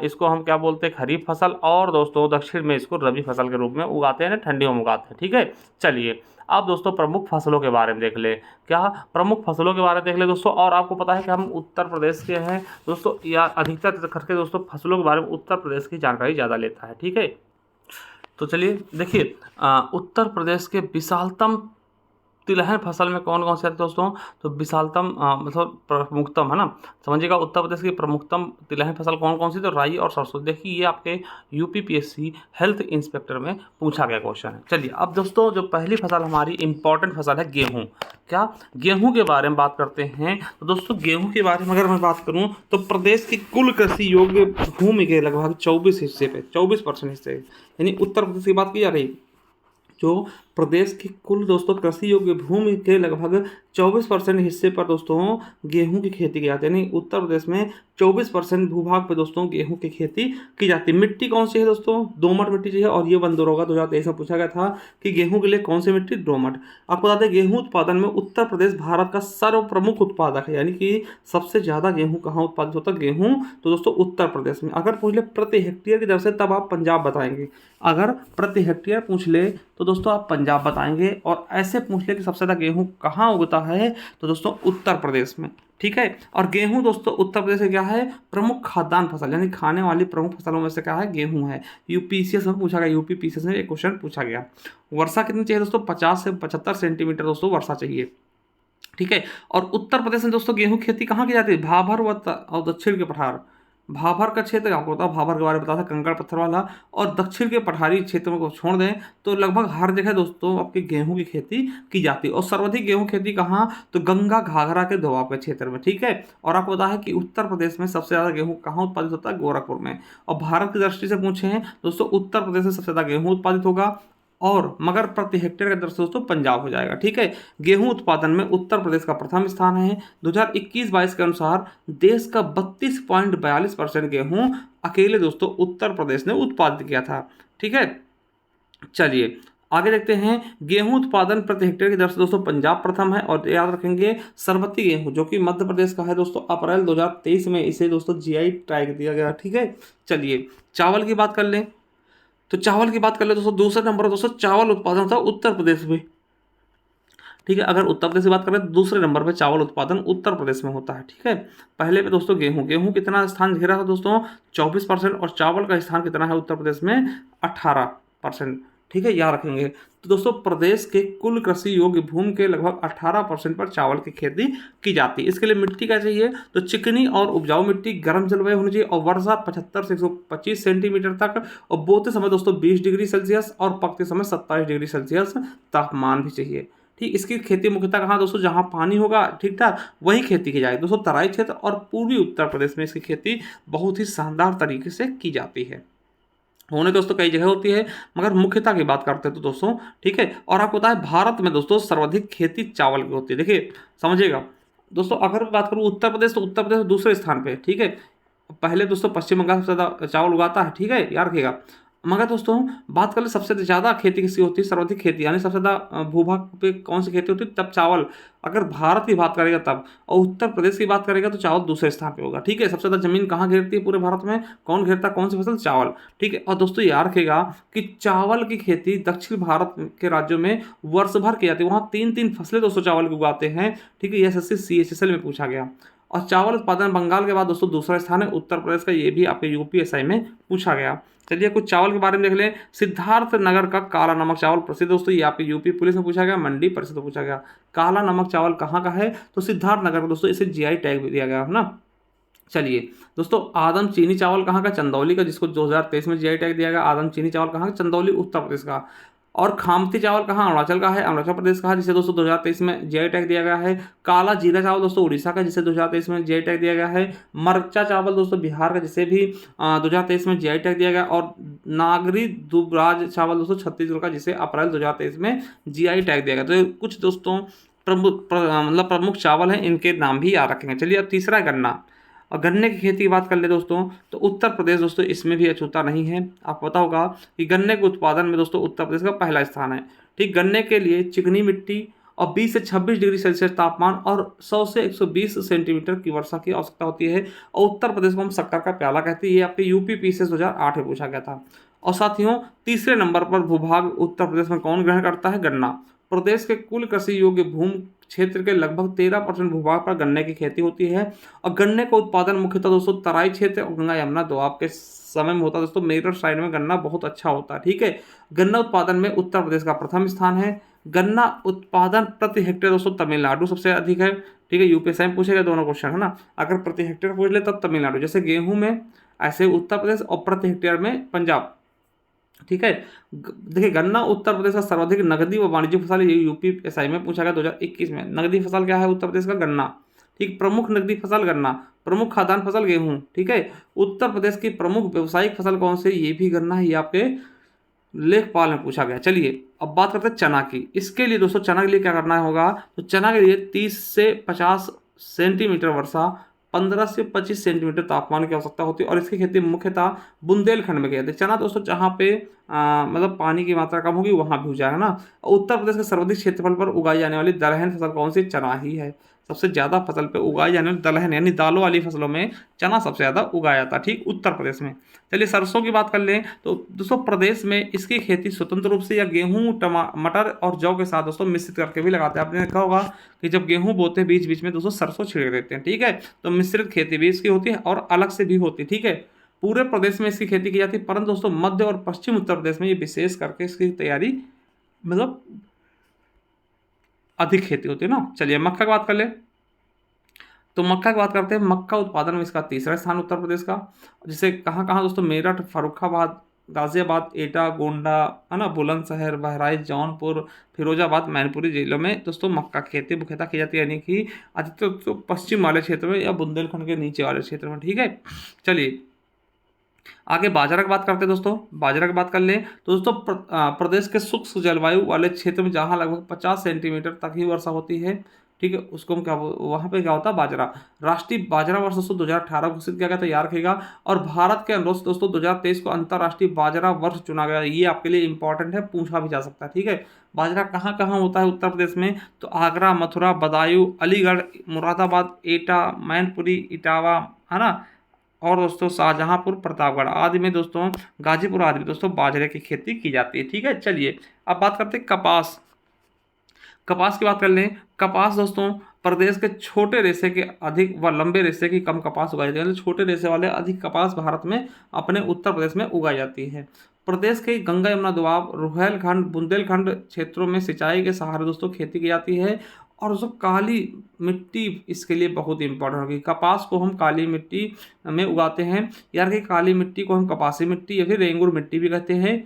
इसको हम क्या बोलते हैं, खरीफ फसल, और दोस्तों दक्षिण में इसको रबी फसल के रूप में उगाते हैं ना, ठंडियों में उगाते हैं। ठीक है, चलिए अब दोस्तों प्रमुख फसलों के बारे में देख ले। क्या प्रमुख फसलों के बारे में देख ले दोस्तों। और आपको पता है कि हम उत्तर प्रदेश के हैं दोस्तों, या अधिकतर करके दोस्तों फसलों के बारे में उत्तर प्रदेश की जानकारी ज़्यादा लेता है। ठीक है, तो चलिए देखिए, उत्तर प्रदेश के विशालतम तिलहन फसल में कौन कौन से आते हैं दोस्तों, तो विशालतम मतलब प्रमुखतम है ना, समझिएगा। उत्तर प्रदेश की प्रमुखतम तिलहन फसल कौन कौन सी, तो राई और सरसों। देखिए ये आपके यूपीपीएससी हेल्थ इंस्पेक्टर में पूछा गया क्वेश्चन है। चलिए अब दोस्तों जो पहली फसल हमारी इंपॉर्टेंट फसल है गेहूँ। क्या गेहूँ के बारे में बात करते हैं, तो दोस्तों गेहूँ के बारे में अगर मैं बात करूँ तो प्रदेश की कुल कृषि योग्य भूमि के लगभग 24 हिस्से पे 24% हिस्से, यानी उत्तर प्रदेश की बात की जा रही है। जो प्रदेश की कुल दोस्तों कृषि योग्य भूमि के लगभग 24% हिस्से पर दोस्तों गेहूं की खेती की जाती है। यानी उत्तर प्रदेश में 24% भूभाग पर दोस्तों गेहूं की खेती की जाती है। मिट्टी कौन सी है दोस्तों, दोमट मिट्टी चाहिए। और ये बंद होगा 2023 में पूछा गया था कि गेहूं के लिए कौन सी मिट्टी, दोमट। आपको बता दें गेहूं उत्पादन में उत्तर प्रदेश भारत का सर्व प्रमुख उत्पादक है। यानी कि सबसे ज़्यादा गेहूँ कहाँ उत्पादित होता है, गेहूँ तो दोस्तों उत्तर प्रदेश में। अगर पूछ ले प्रति हेक्टेयर की दर से तब आप पंजाब बताएंगे। अगर प्रति हेक्टेयर पूछ ले तो दोस्तों आप पंजाब बताएंगे। और ऐसे पूछ ले कि सबसे ज़्यादा गेहूँ कहाँ उगता है, तो दोस्तों उत्तर प्रदेश में। ठीक है, और गेहूं दोस्तों उत्तर प्रदेश से क्या है, प्रमुख खाद्यान्न फसल, यानी खाने वाली प्रमुख फसलों में से क्या है, गेहूं है। यूपीसीएस में पूछा गया, यूपीपीसीएस में एक क्वेश्चन पूछा गया। वर्षा कितनी चाहिए दोस्तों, 50 से 75 सेंटीमीटर दोस्तों वर्षा चाहिए। ठीक है, और उत्तर प्रदेश में दोस्तों गेहूं खेती कहाँ की जाती है, भाभर और दक्षिण के पठार। भाभर का क्षेत्र आपको बताओ, भाभर के बारे में बताया था, कंकड़ पत्थर वाला। और दक्षिण के पठारी क्षेत्रों को छोड़ दें तो लगभग हर जगह दोस्तों आपके गेहूं की खेती की जाती है। और सर्वाधिक गेहूं खेती कहाँ, तो गंगा घाघरा के दोआब के क्षेत्र में। ठीक है, और आपको पता है कि उत्तर प्रदेश में सबसे ज़्यादा गेहूँ कहाँ उत्पादित होता है, गोरखपुर में। और भारत की दृष्टि से पूछे हैं दोस्तों, उत्तर प्रदेश में सबसे ज़्यादा गेहूँ उत्पादित होगा, और मगर प्रति हेक्टेयर के दर से दोस्तों पंजाब हो जाएगा। ठीक है, गेहूं उत्पादन में उत्तर प्रदेश का प्रथम स्थान है। 2021-22 के अनुसार देश का 32.42% गेहूं अकेले दोस्तों उत्तर प्रदेश ने उत्पादित किया था। ठीक है, चलिए आगे देखते हैं। गेहूं उत्पादन प्रति हेक्टेयर की दर से दोस्तों पंजाब प्रथम है। और याद रखेंगे सरबती गेहूं जो कि मध्य प्रदेश का है दोस्तों, अप्रैल 2023 में इसे दोस्तों जीआई टैग दिया गया। ठीक है, चलिए चावल की बात कर लें, तो चावल की बात कर ले दोस्तों, दूसरे नंबर पर दोस्तों चावल उत्पादन होता है उत्तर प्रदेश में। ठीक है, अगर उत्तर प्रदेश की बात करें तो दूसरे नंबर पे चावल उत्पादन उत्तर प्रदेश में होता है। ठीक है, पहले पे दोस्तों गेहूं कितना स्थान घेरा था दोस्तों, 24%। और चावल का स्थान कितना है उत्तर प्रदेश में, 18%। ठीक है, याद रखेंगे। तो दोस्तों प्रदेश के कुल कृषि योग्य भूमि के लगभग 18% पर चावल की खेती की जाती है। इसके लिए मिट्टी क्या चाहिए, तो चिकनी और उपजाऊ मिट्टी, गर्म जलवायु होनी चाहिए, और वर्षा 75 से 125 सेंटीमीटर तक। और बोते समय दोस्तों 20 डिग्री सेल्सियस और पकते समय 27 डिग्री सेल्सियस तापमान भी चाहिए। ठीक, इसकी खेती मुख्यतः कहाँ दोस्तों, जहाँ पानी होगा ठीक ठाक वही खेती की जाएगी दोस्तों, तराई क्षेत्र और पूर्वी उत्तर प्रदेश में इसकी खेती बहुत ही शानदार तरीके से की जाती है। होने दोस्तों कई जगह होती है, मगर मुख्यतः की बात करते हैं तो दोस्तों। ठीक है, और आपको पता है भारत में दोस्तों सर्वाधिक खेती चावल की होती है। देखिए समझिएगा दोस्तों, अगर बात करूँ उत्तर प्रदेश, तो उत्तर प्रदेश दूसरे स्थान पे। ठीक है, पहले दोस्तों पश्चिम बंगाल सबसे ज़्यादा चावल उगाता है। ठीक है, याद रखिएगा। मगर दोस्तों बात करें सबसे ज़्यादा खेती किसकी होती है, सर्वाधिक खेती, यानी सबसे ज़्यादा भूभाग पे कौन सी खेती होती है, तब चावल। अगर भारत की बात करेगा तब, और उत्तर प्रदेश की बात करेगा तो चावल दूसरे स्थान पे होगा। ठीक है, सबसे ज़्यादा जमीन कहाँ घेरती है पूरे भारत में, कौन घेरता है, कौन सी फसल, चावल। ठीक है, और दोस्तों याद रखेगा कि चावल की खेती दक्षिण भारत के राज्यों में वर्ष भर की जाती है। वहाँ 3 फसलें दोस्तों चावल की उगाते हैं। ठीक है, ये एसएससी CHSL में पूछा गया। और चावल उत्पादन बंगाल के बाद दोस्तों दूसरा स्थान है उत्तर प्रदेश का, ये भी आपके यूपीएसआई में पूछा गया। चलिए कुछ चावल के बारे में देख लें। सिद्धार्थ नगर का काला नमक चावल प्रसिद्ध दोस्तों, ये आपके यूपी पुलिस में पूछा गया, मंडी परिषद में पूछा गया। काला नमक चावल कहाँ का है, तो सिद्धार्थ नगर का दोस्तों, इसे जीआई टैग भी दिया गया है ना। चलिए दोस्तों, आदम चीनी चावल कहाँ का? चंदौली का, जिसको 2023 में जीआई टैग दिया गया। आदम चीनी चावल कहाँ का? चंदौली, उत्तर प्रदेश का। और खामती चावल कहाँ? अरुणाचल का है, अरुणाचल प्रदेश का है, जिसे दोस्तों 2023 में जीआई टैग दिया गया है। काला जीरा चावल दोस्तों उड़ीसा का, जिसे 2023 में जीआई टैग दिया गया है। मरचा चावल दोस्तों बिहार का, जिसे भी 2023 में जीआई टैग दिया गया। और नागरी दुबराज चावल दोस्तों छत्तीसगढ़ का, जिसे अप्रैल 2023 में जीआई टैग दिया गया। तो कुछ दोस्तों मतलब प्रमुख चावल हैं, इनके नाम भी याद रखेंगे। चलिए अब तीसरा है गन्ना। और गन्ने की खेती की बात कर ले दोस्तों, तो उत्तर प्रदेश दोस्तों इसमें भी अछूता नहीं है। आपको पता होगा कि गन्ने के उत्पादन में दोस्तों उत्तर प्रदेश का पहला स्थान है। ठीक, गन्ने के लिए चिकनी मिट्टी और 20 से 26 डिग्री सेल्सियस तापमान और 100 से 120 सेंटीमीटर की वर्षा की आवश्यकता होती है। और उत्तर प्रदेश को हम शक्कर का प्याला कहते हैं। ये आपके यूपी पीसीएस 2008 में पूछा गया था। और साथियों, तीसरे नंबर पर भूभाग उत्तर प्रदेश में कौन ग्रहण करता है? गन्ना। प्रदेश के कुल कृषि योग्य भूमि क्षेत्र के लगभग 13% भूभाग पर गन्ने की खेती होती है। और गन्ने का उत्पादन मुख्यतः दोस्तों तराई क्षेत्र और गंगा यमुना दोआब के समय में होता है। दोस्तों मेरठ साइड में गन्ना बहुत अच्छा होता है। ठीक है, गन्ना उत्पादन में उत्तर प्रदेश का प्रथम स्थान है। गन्ना उत्पादन प्रति हेक्टेयर दोस्तों तमिलनाडु सबसे अधिक है। ठीक है, यूपीएससी में पूछेगा दोनों क्वेश्चन है ना। अगर प्रति हेक्टेयर पूछ ले तब तमिलनाडु, जैसे गेहूं में ऐसे उत्तर प्रदेश, और प्रति हेक्टेयर में पंजाब। ठीक है, देखिए गन्ना उत्तर प्रदेश का सर्वाधिक नगदी व वाणिज्यिक फसल, ये यूपीएससी में पूछा गया 2021 में। नगदी फसल क्या है उत्तर प्रदेश का? गन्ना। ठीक, प्रमुख नगदी फसल गन्ना, प्रमुख खाद्यान्न फसल गेहूं। ठीक है, उत्तर प्रदेश की प्रमुख व्यावसायिक फसल कौन सी? ये भी गन्ना है, ये आपके लेखपाल में पूछा गया। चलिए अब बात करते हैं चना की। इसके लिए दोस्तों चना के लिए क्या करना होगा? तो चना के लिए 30 से 50 सेंटीमीटर वर्षा, 15 से 25 सेंटीमीटर तापमान की आवश्यकता होती है। और इसकी खेती मुख्यतः बुंदेलखंड में की जाती है। चना दोस्तों जहाँ पे मतलब पानी की मात्रा कम होगी वहाँ भी हो जाएगा ना। उत्तर प्रदेश के सर्वाधिक क्षेत्रफल पर उगाई जाने वाली दलहन फसल कौन सी? चना ही है। सबसे ज़्यादा फसल पे उगाई जाने वाली दलहन यानी दालों वाली फसलों में चना सबसे ज़्यादा उगाया जाता है। ठीक, उत्तर प्रदेश में। चलिए सरसों की बात कर लें, तो दोस्तों प्रदेश में इसकी खेती स्वतंत्र रूप से या गेहूं, मटर और जौ के साथ दोस्तों मिश्रित करके भी लगाते हैं। आपने देखा होगा कि जब गेहूं बोते हैं बीच बीच में दोस्तों सरसों छिड़क देते हैं। ठीक है, तो मिश्रित खेती भी इसकी होती है और अलग से भी होती है। ठीक है, पूरे प्रदेश में इसकी खेती की जाती है, परंतु दोस्तों मध्य और पश्चिम उत्तर प्रदेश में ये विशेष करके इसकी तैयारी मतलब अधिक खेती होती है ना। चलिए मक्का की बात कर ले, तो मक्का की बात करते हैं। मक्का उत्पादन में इसका तीसरा स्थान उत्तर प्रदेश का, जिसे कहाँ कहाँ दोस्तों मेरठ, फर्रुखाबाद, गाजियाबाद, एटा, गोंडा है ना, बुलंदशहर, बहराइच, जौनपुर, फिरोजाबाद, मैनपुरी जिलों में दोस्तों मक्का की खेती मुख्यतः की जाती है। यानी कि अधिकतर तो पश्चिम वाले क्षेत्र में या बुंदेलखंड के नीचे वाले क्षेत्र में। ठीक है, चलिए आगे बाजरा की बात करते हैं दोस्तों। बाजरा की बात कर लें तो दोस्तों प्रदेश के शुष्क जलवायु वाले क्षेत्र में जहाँ लगभग 50 सेंटीमीटर तक ही वर्षा होती है। ठीक है, उसको हम क्या वहाँ पे क्या होता है? बाजरा। राष्ट्रीय बाजरा वर्ष दोस्तों 2018 घोषित किया गया, तैयार किएगा। और भारत के अनुरोध दोस्तों 2023 को अंतर्राष्ट्रीय बाजरा वर्ष चुना गया। ये आपके लिए इंपॉर्टेंट है, पूछा भी जा सकता है। ठीक है, बाजरा कहाँ कहाँ होता है उत्तर प्रदेश में? तो आगरा, मथुरा, बदायूं, अलीगढ़, मुरादाबाद, एटा, मैनपुरी, इटावा है ना, और दोस्तों शाहजहांपुर, प्रतापगढ़ आदि में दोस्तों, गाजीपुर आदि में दोस्तों बाजरे की खेती की जाती है। ठीक है, चलिए अब बात करते हैं कपास। कपास की बात कर लें। कपास दोस्तों प्रदेश के छोटे रेशे के अधिक व लंबे रेशे की कम कपास उगाई जाती है। छोटे रेशे वाले अधिक कपास भारत में अपने उत्तर प्रदेश में उगाई जाती है। प्रदेश के गंगा यमुना दोआब, रुहेलखंड, बुंदेलखंड क्षेत्रों में सिंचाई के सहारे दोस्तों खेती की जाती है। और दोस्तों काली मिट्टी इसके लिए बहुत इंपॉर्टेंट होगी। कपास को हम काली मिट्टी में उगाते हैं। यार कि काली मिट्टी को हम कपासी मिट्टी या फिर रेंगुर मिट्टी भी कहते हैं,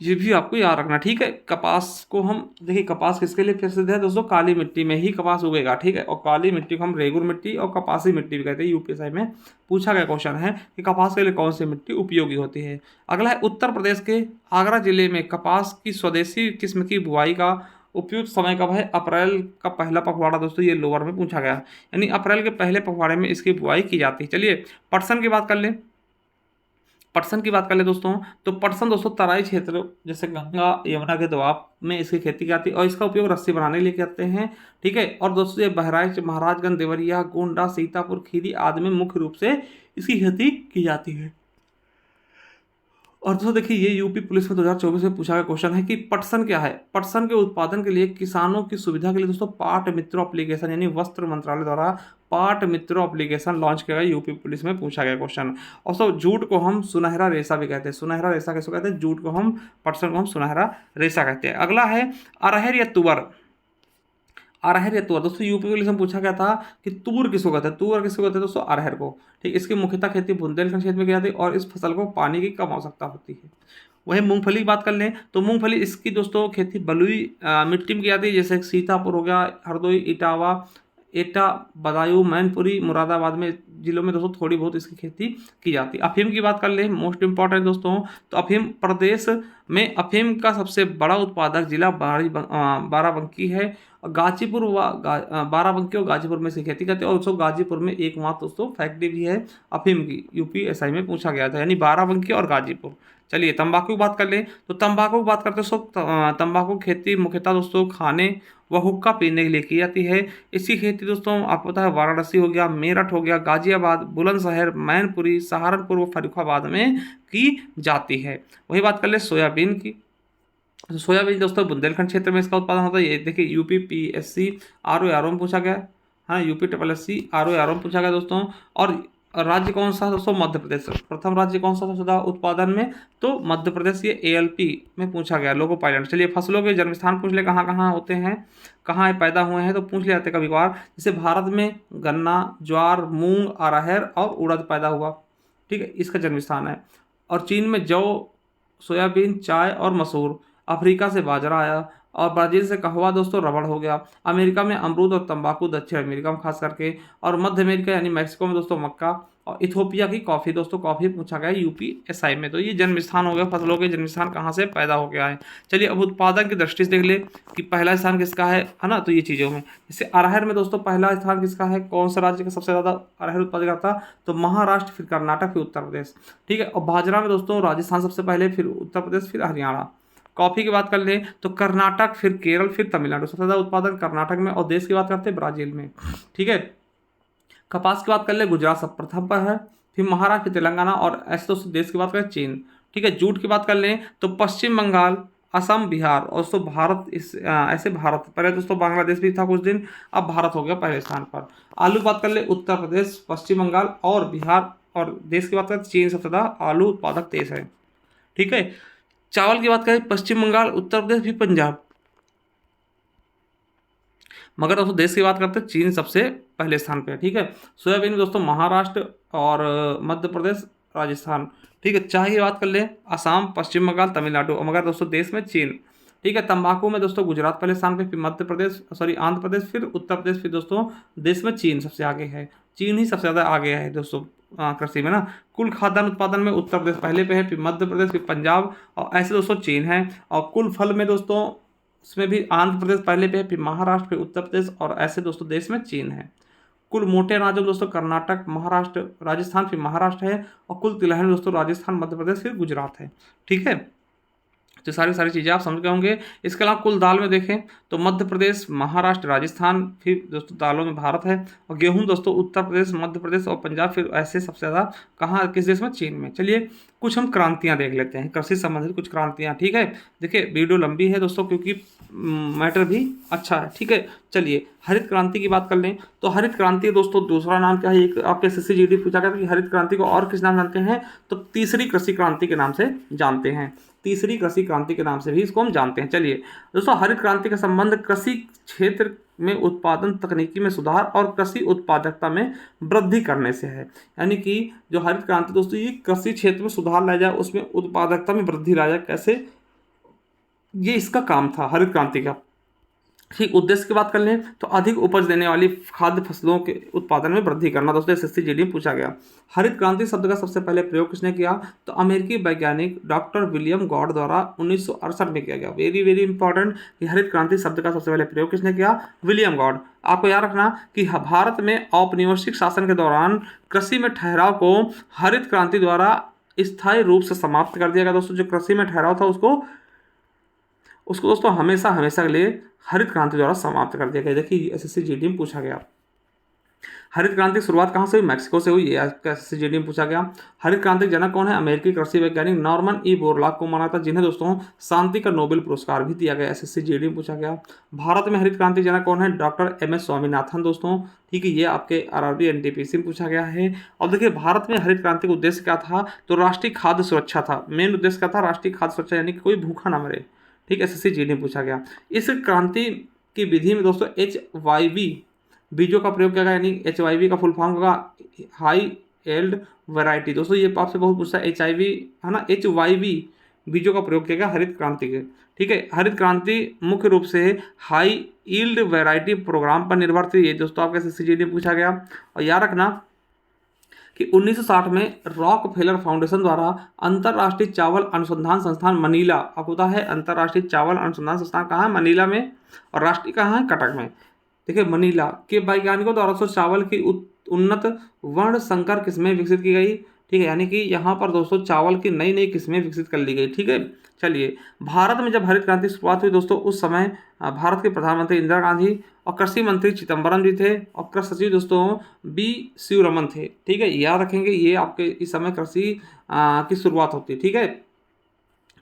ये भी आपको याद रखना। ठीक है, कपास को हम देखिए, कपास किसके लिए प्रसिद्ध है दोस्तों? काली मिट्टी में ही कपास उगेगा। ठीक है, और काली मिट्टी को हम रेगुर मिट्टी और कपासी मिट्टी भी कहते हैं। यूपीएससी में पूछा गया क्वेश्चन है कि कपास के लिए कौन सी मिट्टी उपयोगी होती है। अगला है उत्तर प्रदेश के आगरा जिले में कपास की स्वदेशी किस्म की बुआई का उपयुक्त समय कब है? अप्रैल का पहला पखवाड़ा दोस्तों, ये लोअर में पूछा गया, यानी अप्रैल के पहले पखवाड़े में इसकी बुआई की जाती है। चलिए पटसन की बात कर लें। पटसन की बात कर ले दोस्तों, तो पटसन दोस्तों तराई क्षेत्र जैसे गंगा यमुना के दोआब में इसकी खेती की जाती है और इसका उपयोग रस्सी बनाने के लिए करते हैं। ठीक है, और दोस्तों ये बहराइच, महाराजगंज, देवरिया, गोंडा, सीतापुर, खीरी आदि में मुख्य रूप से इसकी खेती की जाती है। और दोस्तों देखिए, ये यूपी पुलिस में 2024 में पूछा गया क्वेश्चन है कि पटसन क्या है? पटसन के उत्पादन के लिए किसानों की सुविधा के लिए दोस्तों पाट मित्रों एप्लीकेशन यानी वस्त्र मंत्रालय द्वारा पाट मित्रों एप्लीकेशन लॉन्च किया गया। यूपी पुलिस में पूछा गया क्वेश्चन। और सब जूट को हम सुनहरा रेशा भी कहते हैं। सुनहरा रेशा कैसे कहते हैं? जूट को हम, पटसन को हम सुनहरा रेशा कहते हैं। अगला है अरहर या तुवर। अरहर या तूर। दोस्तों यूपी पुलिस में पूछा गया था कि तूर किसको कहते हैं, तूर किसको कहते हैं दोस्तों, अरहर को। ठीक, इसकी मुख्यतः खेती बुंदेलखंड क्षेत्र में की जाती है और इस फसल को पानी की कम आवश्यकता होती है। वहीं मूंगफली की बात कर लें तो मूंगफली इसकी दोस्तों खेती बलुई मिट्टी में की जाती है, जैसे सीतापुर हो गया, हरदोई, इटावा, एटा, बदायूं, मैनपुरी, मुरादाबाद में जिलों में दोस्तों थोड़ी बहुत इसकी खेती की जाती है। अफीम की बात कर लें, मोस्ट इंपॉर्टेंट दोस्तों, तो अफीम प्रदेश में अफीम का सबसे बड़ा उत्पादक जिला बाराबंकी है। गाजीपुर बाराबंकी और गाजीपुर में से खेती करते हैं, और दोस्तों गाजीपुर में एकमात्र दोस्तों फैक्ट्री भी है अफीम की, यूपीएसआई में पूछा गया था, यानी बाराबंकी और गाजीपुर। चलिए तंबाकू की बात कर लें तो तंबाकू की बात करते हैं दोस्तों, तंबाकू की खेती मुख्यतः दोस्तों खाने व हुक्का पीने के लिए की जाती है। इसकी खेती दोस्तों आपको पता है वाराणसी हो गया, मेरठ हो गया, गाजियाबाद, बुलंदशहर, मैनपुरी, सहारनपुर व फर्रुखाबाद में की जाती है। वही बात कर ले सोयाबीन की, तो सोयाबीन दोस्तों बुंदेलखंड क्षेत्र में इसका उत्पादन होता है। ये देखिए यूपी PSC RO में पूछा गया, हाँ यूपी SSC RO में पूछा गया दोस्तों। और राज्य कौन सा दोस्तों, मध्य प्रदेश। प्रथम राज्य कौन सा था उत्पादन में, तो मध्य प्रदेश, ये ALP में पूछा गया, लोको पायलट। चलिए फसलों के जन्म स्थान पूछ ले, कहाँ कहाँ होते हैं, कहाँ पैदा हुए हैं, तो पूछ ले जाते कभी कभार। जैसे भारत में गन्ना, ज्वार, मूंग, अरहर और उड़द पैदा हुआ, ठीक है, इसका जन्म स्थान है। और चीन में जौ, सोयाबीन, चाय और मसूर। अफ्रीका से बाजरा आया, और ब्राज़ील से कहवा दोस्तों रबड़ हो गया। अमेरिका में अमरूद और तंबाकू, दक्षिण अमेरिका में खास करके, और मध्य अमेरिका यानी मैक्सिको में दोस्तों मक्का, और इथोपिया की कॉफ़ी दोस्तों, कॉफ़ी पूछा गया UPSI में। तो ये जन्म स्थान हो गया, फसलों के जन्म स्थान कहाँ से पैदा हो गया है। चलिए अब उत्पादन की दृष्टि से देख ले कि पहला स्थान किसका है ना, तो ये चीज़ों में जैसे अरहर में दोस्तों पहला स्थान किसका है, कौन सा राज्य का सबसे ज़्यादा अरहर उत्पादन करता, तो महाराष्ट्र, फिर कर्नाटक, फिर उत्तर प्रदेश। ठीक है, और बाजरा में दोस्तों राजस्थान सबसे पहले, फिर उत्तर प्रदेश, फिर हरियाणा। कॉफ़ी की बात कर लें तो कर्नाटक, फिर केरल, फिर तमिलनाडु। सबसे ज़्यादा उत्पादन कर्नाटक में, और देश की बात करते हैं ब्राज़ील में। ठीक है, कपास की बात कर ले गुजरात सब प्रथम पर है, फिर महाराष्ट्र, तेलंगाना, और ऐसे दोस्तों देश की बात करें चीन। ठीक है, जूट की बात कर लें तो पश्चिम बंगाल, असम, बिहार, और दोस्तों भारत ऐसे भारत पहले दोस्तों बांग्लादेश भी था कुछ दिन, अब भारत हो गया पहले स्थान पर। आलू की बात कर ले उत्तर प्रदेश, पश्चिम बंगाल और बिहार, और देश की बात करें चीन सबसे ज़्यादा आलू उत्पादक देश है। ठीक है, चावल की बात करें पश्चिम बंगाल, उत्तर प्रदेश, भी पंजाब, मगर दोस्तों देश की बात करते हैं चीन सबसे पहले स्थान पे है। ठीक है, सोयाबीन में दोस्तों महाराष्ट्र और मध्य प्रदेश, राजस्थान। ठीक है, चाय की बात कर ले असम, पश्चिम बंगाल, तमिलनाडु, मगर दोस्तों देश में चीन। ठीक है, तंबाकू में दोस्तों गुजरात पहले स्थान पे, फिर मध्य प्रदेश, आंध्र प्रदेश, फिर उत्तर प्रदेश, फिर दोस्तों देश में चीन सबसे आगे है। चीन ही सबसे ज़्यादा आगे है दोस्तों कृषि में ना। कुल खाद्यान्न उत्पादन में उत्तर प्रदेश पहले पे है, फिर मध्य प्रदेश, फिर पंजाब, और ऐसे दोस्तों चीन है। और कुल फल में दोस्तों उसमें भी आंध्र प्रदेश पहले पे है, फिर महाराष्ट्र, फिर उत्तर प्रदेश, और ऐसे दोस्तों देश में चीन है। कुल मोटे अनाजों में दोस्तों कर्नाटक, महाराष्ट्र, राजस्थान, फिर महाराष्ट्र है, और कुल तिलहन में दोस्तों राजस्थान, मध्य प्रदेश, फिर गुजरात है। ठीक है, तो सारी चीज़ें आप समझ गए होंगे। इसके अलावा कुल दाल में देखें तो मध्य प्रदेश, महाराष्ट्र, राजस्थान, फिर दोस्तों दालों में भारत है, और गेहूं दोस्तों उत्तर प्रदेश, मध्य प्रदेश और पंजाब, फिर ऐसे सबसे ज़्यादा कहाँ किस देश में, चीन में। चलिए कुछ हम क्रांतियाँ देख लेते हैं, कृषि संबंधित कुछ क्रांतियाँ। ठीक है, देखिए वीडियो लंबी है दोस्तों क्योंकि मैटर भी अच्छा है। ठीक है, चलिए हरित क्रांति की बात कर लें तो हरित क्रांति दोस्तों दूसरा नाम क्या है, एक आपके SSC GD पूछा गया कि हरित क्रांति को और किस नाम जानते हैं, तो तीसरी कृषि क्रांति के नाम से जानते हैं। तीसरी कृषि क्रांति के नाम से भी इसको हम जानते हैं। चलिए दोस्तों हरित क्रांति का संबंध कृषि क्षेत्र में उत्पादन तकनीकी में सुधार और कृषि उत्पादकता में वृद्धि करने से है। यानी कि जो हरित क्रांति दोस्तों ये कृषि क्षेत्र में सुधार लाया जाए, उसमें उत्पादकता में वृद्धि लाया जाए, कैसे, ये इसका काम था हरित क्रांति का। ठीक, उद्देश्य की बात कर लें तो अधिक उपज देने वाली खाद्य फसलों के उत्पादन में वृद्धि करना दोस्तों SSC GD में पूछा गया। हरित क्रांति शब्द का सबसे पहले प्रयोग किसने किया, तो अमेरिकी वैज्ञानिक डॉक्टर विलियम गॉड द्वारा 1968 में किया गया। वेरी इंपॉर्टेंट कि हरित क्रांति शब्द का सबसे पहले प्रयोग किसने किया, विलियम गॉड। आपको याद रखना कि भारत में औपनिवेशिक शासन के दौरान कृषि में ठहराव को हरित क्रांति द्वारा स्थायी रूप से समाप्त कर दिया गया। दोस्तों जो कृषि में ठहराव था उसको दोस्तों हमेशा के लिए हरित क्रांति द्वारा समाप्त कर दिया गया। देखिए SSC GD में पूछा गया। हरित क्रांति की शुरुआत कहाँ से हुई, मैक्सिको से हुई, ये SSC GD में पूछा गया। हरित क्रांति जनक कौन है, अमेरिकी कृषि वैज्ञानिक नॉर्मन E बोरलॉग को माना था, जिन्हें दोस्तों शांति का नोबेल पुरस्कार भी दिया गया। SSC GD में पूछा गया। भारत में हरित क्रांति जनक कौन है, डॉक्टर MS स्वामीनाथन दोस्तों। ठीक है, ये आपके RRB NTPC में पूछा गया है। और देखिए भारत में हरित क्रांति का उद्देश्य क्या था, तो राष्ट्रीय खाद्य सुरक्षा था। मेन उद्देश्य क्या था, राष्ट्रीय खाद्य सुरक्षा, यानी कि कोई भूखा ना मरे। ठीक है, SSC GD में पूछा गया। इस क्रांति की विधि में दोस्तों HYV बीजों का प्रयोग किया गया, यानी HYV का फुल फॉर्म होगा हाई एल्ड वैरायटी। दोस्तों ये आपसे बहुत पूछता है, HIV है ना, HYV बीजों का प्रयोग किया गया हरित क्रांति के। ठीक है, हरित क्रांति मुख्य रूप से हाई यील्ड वैरायटी प्रोग्राम पर निर्भर थी। ये दोस्तों आपके SSC में पूछा गया। और याद रखना कि 1960 में रॉकफेलर फाउंडेशन द्वारा अंतर्राष्ट्रीय चावल अनुसंधान संस्थान मनीला, आपको पता है अंतर्राष्ट्रीय चावल अनुसंधान संस्थान कहाँ है, मनीला में, और राष्ट्रीय कहाँ है, कटक में। देखिए मनीला के वैज्ञानिकों द्वारा दोस्तों चावल की उन्नत वर्ण संकर किस्में विकसित की गई। ठीक है, यानी कि यहाँ पर दोस्तों चावल की नई नई किस्में विकसित कर ली गई। ठीक है, चलिए भारत में जब हरित क्रांति की शुरुआत हुई दोस्तों, उस समय भारत के प्रधानमंत्री इंदिरा गांधी और कृषि मंत्री चिदम्बरम जी थे, और कृषि सचिव दोस्तों B शिवरमन थे। ठीक है, याद रखेंगे ये आपके इस समय कृषि की शुरुआत होती है। ठीक है,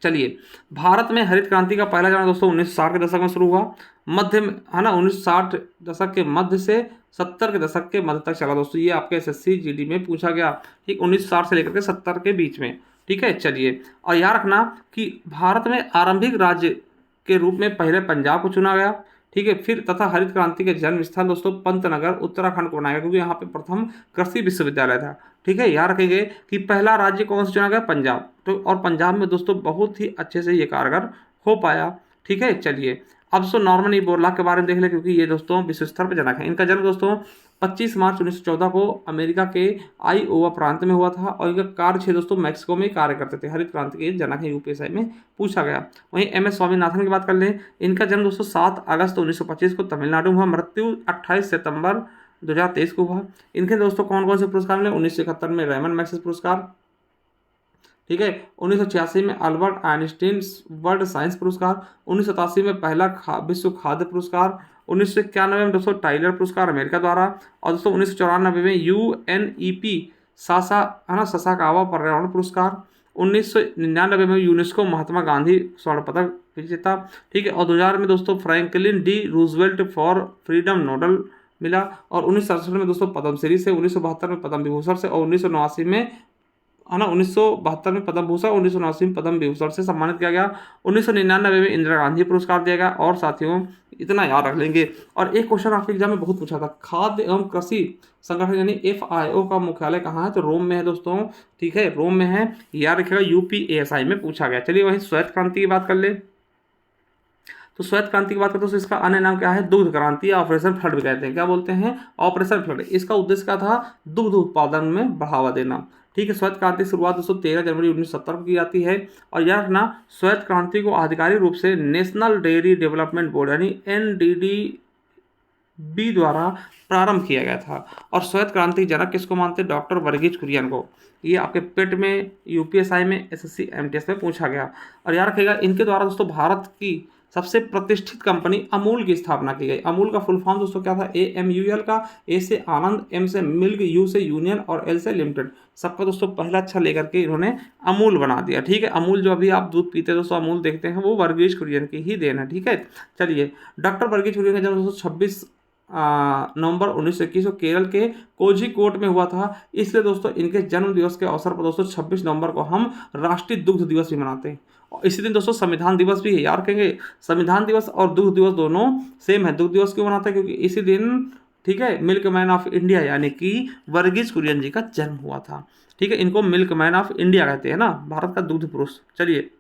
चलिए भारत में हरित क्रांति का पहला चरण दोस्तों 1960 के दशक में शुरू हुआ, मध्य में है ना, 1960 दशक के मध्य से 70 के दशक के मध्य तक चला दोस्तों। ये आपके SSC GD में पूछा गया। ठीक, 1960 से लेकर के 70 के बीच में। ठीक है, चलिए और याद रखना कि भारत में आरंभिक राज्य के रूप में पहले पंजाब को चुना गया। ठीक है, फिर तथा हरित क्रांति के जन्म स्थल दोस्तों पंतनगर उत्तराखंड को बनाया गया, क्योंकि यहाँ पे प्रथम कृषि विश्वविद्यालय था। ठीक है, याद रखेंगे कि पहला राज्य कौन सा चुना गया, पंजाब। तो और पंजाब में दोस्तों बहुत ही अच्छे से ये कारगर हो पाया। ठीक है, चलिए अब दोस्तों नॉर्मन ई बोरलॉग के बारे में देख लें, क्योंकि ये दोस्तों विश्व स्तर पर जनक है। इनका जन्म दोस्तों 25 मार्च 1914 को अमेरिका के आईओवा प्रांत में हुआ था, और इनका कार्य क्षेत्र दोस्तों मैक्सिको में कार्य करते थे। हरित क्रांति के जनक है, UPSI में पूछा गया। वहीं MS स्वामीनाथन की बात कर लें, इनका जन्म दोस्तों 7 अगस्त 1925 को तमिलनाडु में हुआ, मृत्यु 28 सितंबर 2023 को हुआ। इनके दोस्तों कौन कौन से पुरस्कार मिले, 1971 में रेमन मैग्सेसे पुरस्कार। ठीक है, 1986 में अल्बर्ट आइंस्टीन वर्ल्ड साइंस पुरस्कार, 1987 में पहला विश्व खाद्य पुरस्कार, 1991 में दोस्तों टाइलर पुरस्कार अमेरिका द्वारा, और दोस्तों 1994 में UNEP सासाकावा पर्यावरण पुरस्कार, 1999 में यूनेस्को महात्मा गांधी स्वर्ण पदक विजेता। ठीक है, और 2000 में दोस्तों Franklin D Roosevelt for freedom Nobel मिला, और 1967 में दोस्तों पद्मश्री से, 1972 में पद्म विभूषण से, और 1989 में है ना, 1972 में पद्म भूषण, 1989 में पद्म विभूषण से सम्मानित किया गया, 1999 में इंदिरा गांधी पुरस्कार दिया गया। और साथियों इतना याद रख लेंगे। और एक क्वेश्चन आपके एग्जाम में बहुत पूछा था, खाद्य एवं कृषि संगठन यानी FAO का मुख्यालय कहाँ है, तो रोम में है दोस्तों। ठीक है, रोम में है, याद रखिएगा, UPSI में पूछा गया। चलिए वहीं श्वेत क्रांति की बात कर ले, तो श्वेत क्रांति की बात करते हैं तो इसका अन्य नाम क्या है, दुग्ध क्रांति या ऑपरेशन फ्लड भी कहते हैं। क्या बोलते हैं, ऑपरेशन फ्लड। इसका उद्देश्य क्या था, दुग्ध उत्पादन में बढ़ावा देना। ठीक है, श्वेत क्रांति की शुरुआत दोस्तों 13 जनवरी 1970 को की जाती है। और याद रखना श्वेत क्रांति को आधिकारिक रूप से नेशनल डेयरी डेवलपमेंट बोर्ड यानी NDDB द्वारा प्रारंभ किया गया था। और श्वेत क्रांति जनक किसको मानते हैं, डॉक्टर वर्गीज कुरियन को। ये आपके पेट में, UPSI में, SSC MTS में पूछा गया। और याद रखिएगा इनके द्वारा दोस्तों भारत की सबसे प्रतिष्ठित कंपनी अमूल की स्थापना की गई। अमूल का फुल फॉर्म दोस्तों क्या था, AMUL का, A से आनंद, M से मिल्क, U से यूनियन और L से लिमिटेड। सबका दोस्तों पहला अक्षर लेकर के इन्होंने अमूल बना दिया। ठीक है, अमूल जो अभी आप दूध पीते हैं दोस्तों, अमूल देखते हैं, वो वर्गीज कुरियन की ही देन है। ठीक है, चलिए डॉक्टर वर्गीज कुरियन का जन्म दोस्तों 26 नवंबर 1921 को केरल के कोझिकोड में हुआ था। इसलिए दोस्तों इनके जन्म दिवस के अवसर पर दोस्तों 26 नवंबर को हम राष्ट्रीय दुग्ध दिवस भी मनाते हैं। और इसी दिन दोस्तों संविधान दिवस भी है। याद रखेंगे संविधान दिवस और दुग्ध दिवस दोनों सेम है। दुग्ध दिवस क्यों मनाते हैं, क्योंकि इसी दिन ठीक है मिल्क मैन ऑफ इंडिया यानी कि वर्गीज कुरियन जी का जन्म हुआ था। ठीक है, इनको मिल्क मैन ऑफ इंडिया कहते हैं ना, भारत का दुग्ध पुरुष। चलिए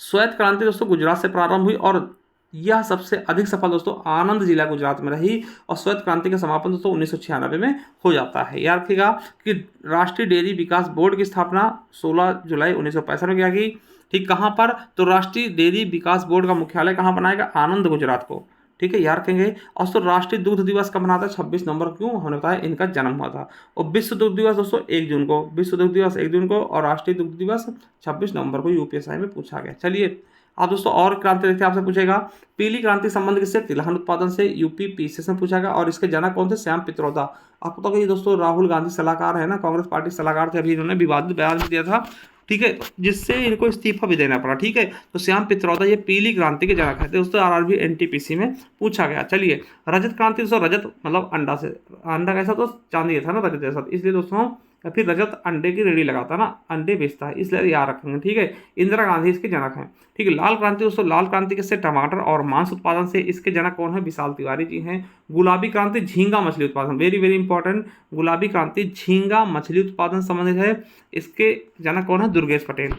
श्वेत क्रांति दोस्तों गुजरात से प्रारंभ हुई, और यह सबसे अधिक सफल दोस्तों आनंद जिला गुजरात में रही। और श्वेत क्रांति का समापन दोस्तों 1996 में हो जाता है। याद रखिएगा कि राष्ट्रीय डेयरी विकास बोर्ड की स्थापना 16 जुलाई 1965 में किया गई। ठीक, कहाँ पर, तो राष्ट्रीय डेयरी विकास बोर्ड का मुख्यालय कहाँ बनाएगा, आनंद गुजरात को। ठीक है, याद रखेंगे। और तो राष्ट्रीय दुग्ध दिवस कब मनाता है, 26 नवंबर। क्यों, हमने बताया इनका जन्म हुआ था। और विश्व दुग्ध दिवस दोस्तों 1 जून को, विश्व दुग्ध दिवस 1 जून को, और राष्ट्रीय दुग्ध दिवस 26 नवंबर को UPSI में पूछा गया। चलिए आप दोस्तों और क्रांति देखते हैं, आपसे पूछेगा पीली क्रांति संबंध किससे, तिलहन उत्पादन से, UPPCS में पूछा गया। और इसके जनक कौन थे, श्याम पित्रोदा। आपको पता है ये दोस्तों राहुल गांधी सलाहकार है ना, कांग्रेस पार्टी सलाहकार थे, अभी इन्होंने विवादित बयान भी दिया था। ठीक है, जिससे इनको इस्तीफा भी देना पड़ा। ठीक है, तो श्याम पित्रोदा ये पीली क्रांति के जनक है दोस्तों, RRB NTPC में पूछा गया। चलिए रजत क्रांति दोस्तों, रजत मतलब अंडा से, अंडा कैसा तो चांदी था ना रजत जैसा, इसलिए दोस्तों या फिर रजत अंडे की रेडी लगाता ना, अंडे बेचता है, इसलिए याद रखेंगे, ठीक है। इंदिरा गांधी इसके जनक हैं, ठीक है। लाल क्रांति दोस्तों, लाल क्रांति किससे, टमाटर और मांस उत्पादन से, इसके जनक कौन है, विशाल तिवारी जी हैं। गुलाबी क्रांति झींगा मछली उत्पादन, वेरी वेरी इंपॉर्टेंट, गुलाबी क्रांति झींगा मछली उत्पादन संबंधित है, इसके जनक कौन है, दुर्गेश पटेल।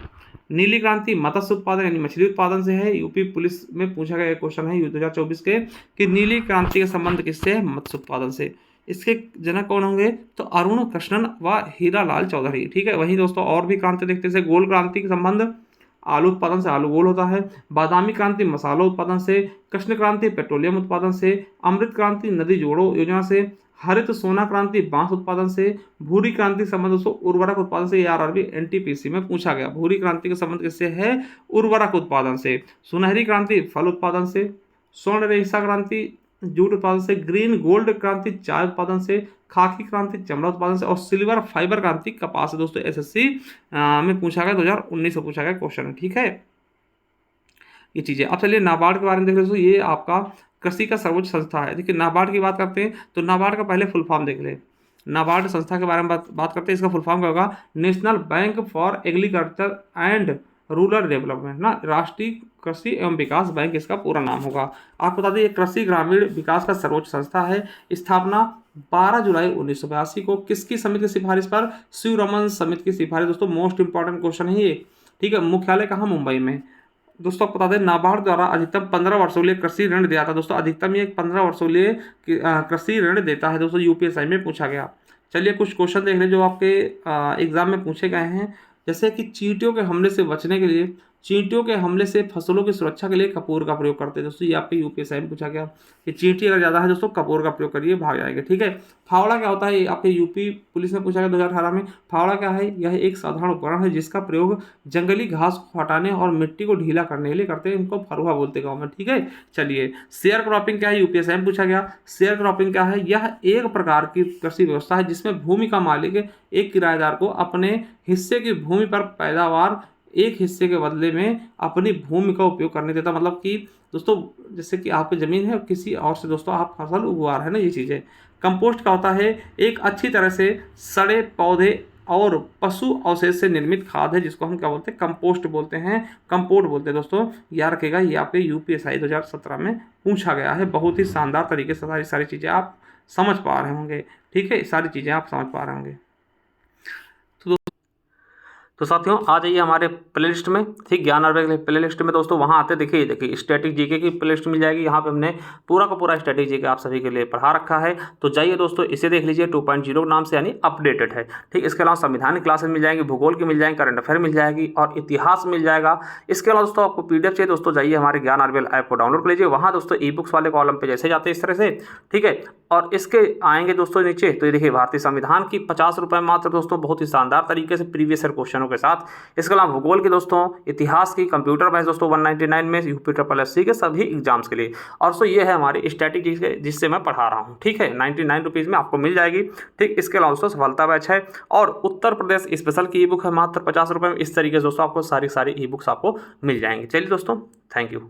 नीली क्रांति मत्स्य उत्पादन यानी मछली उत्पादन से है, यूपी पुलिस में पूछा गया क्वेश्चन है 2024 के कि नीली क्रांति का संबंध किससे है, मत्स्य उत्पादन से, इसके जनक कौन होंगे, तो अरुण कृष्णन व हीरालाल चौधरी, ठीक है। वहीं दोस्तों और भी क्रांति देखते हैं, गोल क्रांति का संबंध आलू उत्पादन से, आलू गोल होता है। बादामी क्रांति मसाला उत्पादन से, कृष्ण क्रांति पेट्रोलियम उत्पादन से, अमृत क्रांति नदी जोड़ो योजना से, हरित सोना क्रांति बांस उत्पादन से, भूरी क्रांति संबंध दोस्तों उर्वरक उत्पादन से, आरआरबी एनटीपीसी में पूछा गया, भूरी क्रांति का संबंध किससे है, उर्वरक उत्पादन से। सुनहरी क्रांति फल उत्पादन से, स्वर्ण रेशा क्रांति जूट उत्पादन से, ग्रीन गोल्ड क्रांति चाय उत्पादन से, खाकी क्रांति चमड़ा उत्पादन से, और सिल्वर फाइबर क्रांति कपास से। दोस्तों एसएससी में पूछा गया, 2019 में पूछा गया क्वेश्चन है, ठीक है। ये चीजें। अब चलिए नाबार्ड के बारे में देख दोस्तों, ये आपका कृषि का सर्वोच्च संस्था है। देखिए नाबार्ड की बात करते हैं तो नाबार्ड का पहले फुल फॉर्म देख ले, नाबार्ड संस्था के बारे में बात करते हैं, इसका फुल फॉर्म क्या होगा, national bank for agriculture and rural development ना, राष्ट्रीय कृषि एवं विकास बैंक इसका पूरा नाम होगा। आपको बता दें ये कृषि ग्रामीण विकास का सर्वोच्च संस्था है। स्थापना 12 जुलाई 1982 को किसकी समिति की सिफारिश पर, शिवरमन समिति की सिफारिश। दोस्तों मोस्ट इंपॉर्टेंट क्वेश्चन है ये, ठीक है। मुख्यालय कहाँ, मुंबई में। दोस्तों आपको बता दें नाबार्ड द्वारा अधिकतम 15 वर्षों के लिए कृषि ऋण दिया था। दोस्तों अधिकतम ये 15 वर्षों के लिए कृषि ऋण देता है। दोस्तों यूपीएससी में पूछा गया। चलिए कुछ क्वेश्चन देख लें जो आपके एग्जाम में पूछे गए हैं, जैसे कि चींटियों के हमले से बचने के लिए, चींटियों के हमले से फसलों की सुरक्षा के लिए कपूर का प्रयोग करते हैं। दोस्तों ये आपके यूपीएससी में पूछा गया कि चींटी अगर ज़्यादा है दोस्तों कपूर का प्रयोग करिए, भाग जाएंगे, ठीक है। फावड़ा क्या होता है, ये आपके यूपी पुलिस ने पूछा गया 2018 में। फावड़ा क्या है, यह एक साधारण उपकरण है जिसका प्रयोग जंगली घास को हटाने और मिट्टी को ढीला करने के लिए करते हैं, इनको फरुहा बोलते गाँव में, ठीक है। चलिए शेयर क्रॉपिंग क्या है, यूपीएससी में पूछा गया। शेयर क्रॉपिंग क्या है, यह एक प्रकार की कृषि व्यवस्था है जिसमें भूमि का मालिक एक किराएदार को अपने हिस्से की भूमि पर पैदावार एक हिस्से के बदले में अपनी भूमि का उपयोग करने देता। मतलब कि दोस्तों जैसे कि आपकी ज़मीन है किसी और से दोस्तों आप फसल उगवा रहे हैं ना, ये चीज़ें। कंपोस्ट क्या होता है, एक अच्छी तरह से सड़े पौधे और पशु अवशेष से निर्मित खाद है जिसको हम क्या बोलते हैं, कंपोस्ट बोलते हैं, कंपोस्ट बोलते हैं। दोस्तों याद रखेगा ये आपके यूपीएससी 2017 में पूछा गया है। बहुत ही शानदार तरीके से सारी चीज़ें आप समझ पा रहे होंगे, ठीक है, सारी चीज़ें आप समझ पा रहे होंगे। तो साथियों आ जाइए हमारे प्ले लिस्ट में, ठीक, ज्ञान आर्बियल प्ले लिस्ट में दोस्तों। वहाँ आते देखिए स्टैटिक जीके की प्ले लिस्ट मिल जाएगी। यहाँ पे हमने पूरा का पूरा स्टैटिक जीके आप सभी के लिए पढ़ा रखा है। तो जाइए दोस्तों इसे देख लीजिए, 2.0 नाम से यानी अपडेटेड है, ठीक। इसके अलावा संविधान की क्लासेस मिल जाएंगी, भूगोल की मिल जाएंगी, करंट अफेयर मिल जाएगी और इतिहास मिल जाएगा। इसके अलावा दोस्तों आपको पीडीएफ चाहिए दोस्तों, जाइए हमारे ज्ञान आर्बियल ऐप को डाउनलोड कर लीजिए। वहाँ दोस्तों ई बुक्स वाले कॉलम पे जैसे जाते हैं इस तरह से, ठीक है। और इसके आएंगे दोस्तों नीचे तो ये देखिए भारतीय संविधान की 50 रुपये मात्र दोस्तों, बहुत ही शानदार तरीके से प्रीवियस ईयर क्वेश्चनों के साथ। इसके अलावा भूगोल की दोस्तों, इतिहास की कंप्यूटर बेस्ड दोस्तों 199 में यूपीएससी के सभी एग्जाम्स के लिए। और सो ये है हमारी स्टैटिक जिससे मैं पढ़ा रहा हूँ, ठीक है। 99 रुपीज़ में आपको मिल जाएगी, ठीक। इसके अलावा दोस्तों सफलता बैच है और उत्तर प्रदेश स्पेशल की ई बुक है मात्र 50 रुपये में। इस तरीके से दोस्तों आपको सारी ई बुक्स आपको मिल जाएंगी। चलिए दोस्तों, थैंक यू।